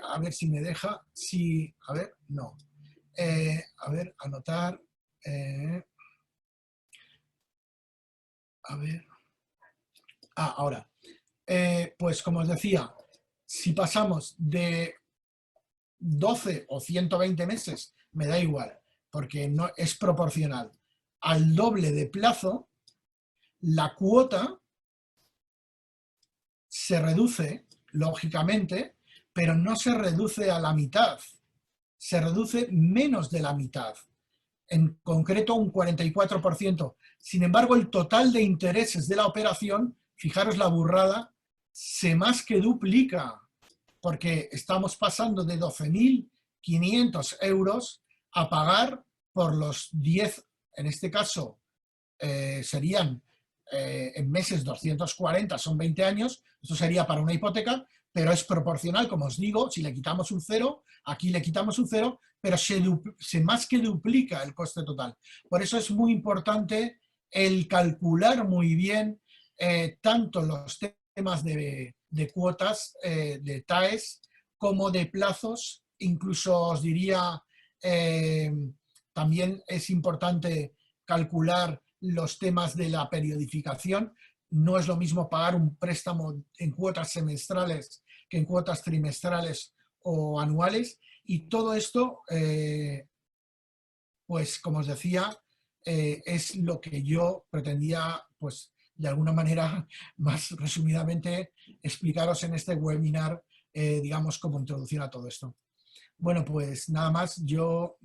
a ver si me deja, a ver, no. A ver, anotar... a ver... ahora. Pues como os decía, si pasamos de 12 o 120 meses, me da igual, porque no es proporcional, al doble de plazo, la cuota se reduce, lógicamente, pero no se reduce a la mitad, se reduce menos de la mitad, en concreto un 44%. Sin embargo, el total de intereses de la operación, fijaros la burrada, se más que duplica, porque estamos pasando de 12.500 euros a pagar por los 10, en este caso serían en meses 240, son 20 años, esto sería para una hipoteca, pero es proporcional, como os digo, si le quitamos un cero, aquí le quitamos un cero, pero se más que duplica el coste total. Por eso es muy importante el calcular muy bien tanto los temas de cuotas, de TAES, como de plazos. Incluso os diría, también es importante calcular los temas de la periodificación. No es lo mismo pagar un préstamo en cuotas semestrales que en cuotas trimestrales o anuales. Y todo esto, pues como os decía, es lo que yo pretendía, pues de alguna manera, más resumidamente, explicaros en este webinar, digamos, como introducción a todo esto. Bueno, pues nada más, yo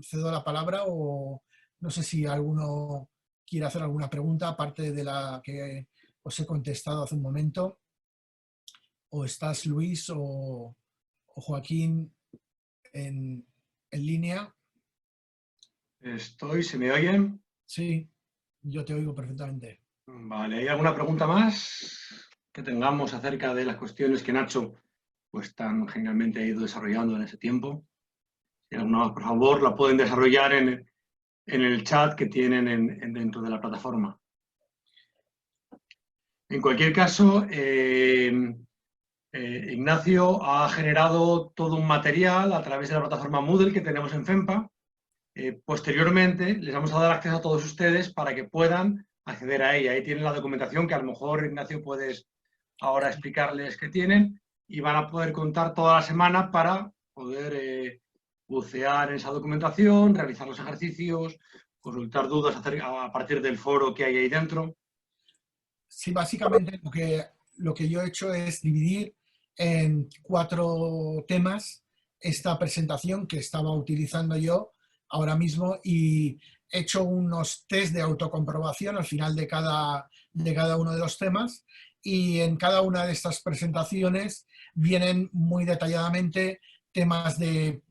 cedo la palabra, o no sé si alguno quiere hacer alguna pregunta, aparte de la que os he contestado hace un momento. O estás, Luis, o Joaquín, en línea. Estoy, ¿se me oyen? Sí, yo te oigo perfectamente. Vale, ¿hay alguna pregunta más que tengamos acerca de las cuestiones que Nacho pues tan genialmente ha ido desarrollando en ese tiempo? Si alguna más, por favor, la pueden desarrollar en el chat que tienen dentro de la plataforma. En cualquier caso, Ignacio ha generado todo un material a través de la plataforma Moodle que tenemos en FEMPA. Posteriormente, les vamos a dar acceso a todos ustedes para que puedan acceder a ella. Ahí tienen la documentación que a lo mejor, Ignacio, puedes ahora explicarles que tienen, y van a poder contar toda la semana para poder bucear en esa documentación, realizar los ejercicios, consultar dudas a partir del foro que hay ahí dentro. Sí, básicamente lo que yo he hecho es dividir en 4 temas esta presentación que estaba utilizando yo ahora mismo, y he hecho unos test de autocomprobación al final de cada uno de los temas, y en cada una de estas presentaciones vienen muy detalladamente temas de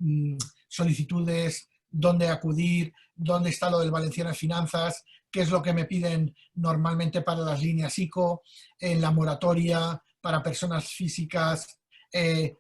solicitudes, dónde acudir, dónde está lo del Valenciano de Finanzas, qué es lo que me piden normalmente para las líneas ICO, en la moratoria para personas físicas,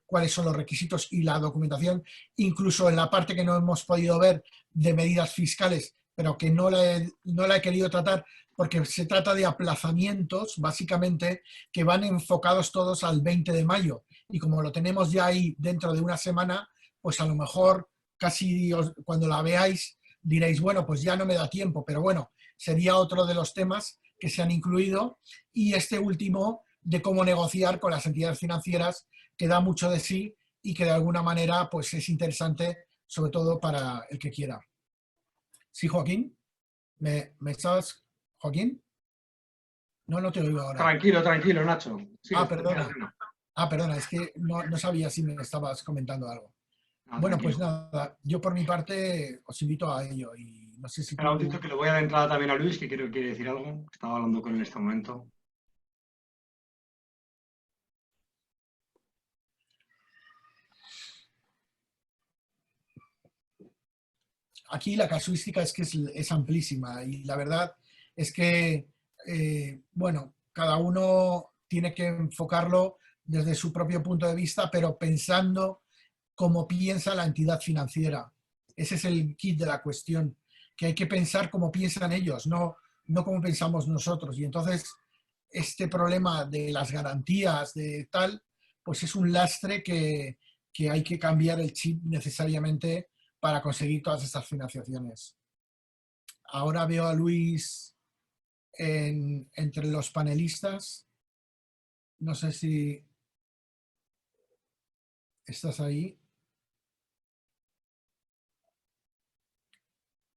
cuáles son los requisitos y la documentación, incluso en la parte que no hemos podido ver de medidas fiscales, pero que no la he querido tratar porque se trata de aplazamientos, básicamente, que van enfocados todos al 20 de mayo. Y como lo tenemos ya ahí dentro de una semana, pues a lo mejor casi cuando la veáis diréis, bueno, pues ya no me da tiempo, pero bueno, sería otro de los temas que se han incluido. Y este último, de cómo negociar con las entidades financieras, que da mucho de sí y que de alguna manera pues es interesante, sobre todo para el que quiera. ¿Sí, Joaquín? ¿Me estás, Joaquín? No te oigo ahora. Tranquilo, tranquilo, Nacho. Sí, perdona, es que no sabía si me estabas comentando algo. No, Bueno, tranquilo. pues nada, yo por mi parte os invito a ello, y no sé si Espera un momentito, que le voy a dar entrada también a Luis, que creo que quiere decir algo. Estaba hablando con él en este momento. aquí la casuística es que es amplísima y la verdad es que, bueno, cada uno tiene que enfocarlo desde su propio punto de vista, pero pensando como piensa la entidad financiera. Ese es el kit de la cuestión, que hay que pensar como piensan ellos, no como pensamos nosotros. Y entonces este problema de las garantías, de tal, pues es un lastre que hay que cambiar el chip necesariamente para conseguir todas estas financiaciones. Ahora veo a Luis entre los panelistas. No sé si estás ahí.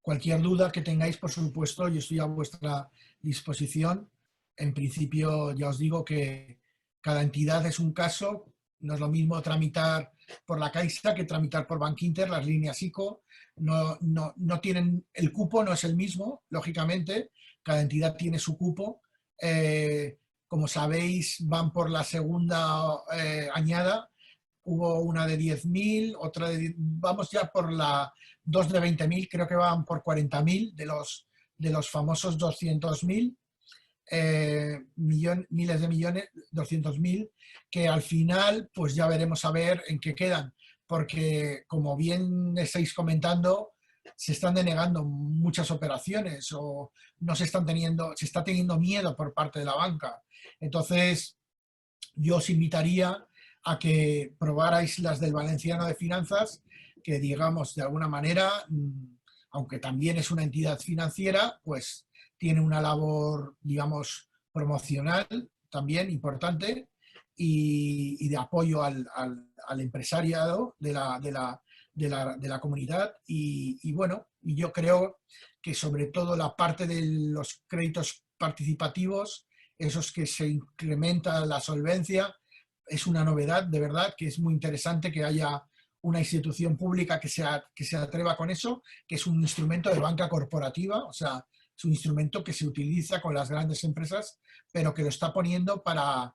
Cualquier duda que tengáis, por supuesto, yo estoy a vuestra disposición. En principio, ya os digo que cada entidad es un caso. No es lo mismo tramitar por la Caixa que tramitar por Bankinter, las líneas ICO. No tienen, el cupo no es el mismo, lógicamente. Cada entidad tiene su cupo. Como sabéis, van por la segunda añada. Hubo una de 10.000, otra de... Vamos ya por la 2 de 20.000, creo que van por 40.000 de los famosos 200.000, miles de millones, 200.000, que al final pues ya veremos a ver en qué quedan, porque como bien estáis comentando, se están denegando muchas operaciones o no se está teniendo miedo por parte de la banca. Entonces, yo os invitaría a que probarais las del Valenciano de Finanzas, que digamos de alguna manera, aunque también es una entidad financiera, pues tiene una labor, digamos, promocional también importante y de apoyo al empresariado de la comunidad. Y bueno, yo creo que sobre todo la parte de los créditos participativos, esos que se incrementa la solvencia, es una novedad, de verdad, que es muy interesante que haya una institución pública que se atreva con eso, que es un instrumento de banca corporativa, o sea, es un instrumento que se utiliza con las grandes empresas, pero que lo está poniendo para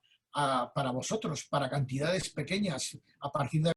vosotros, para cantidades pequeñas, a partir de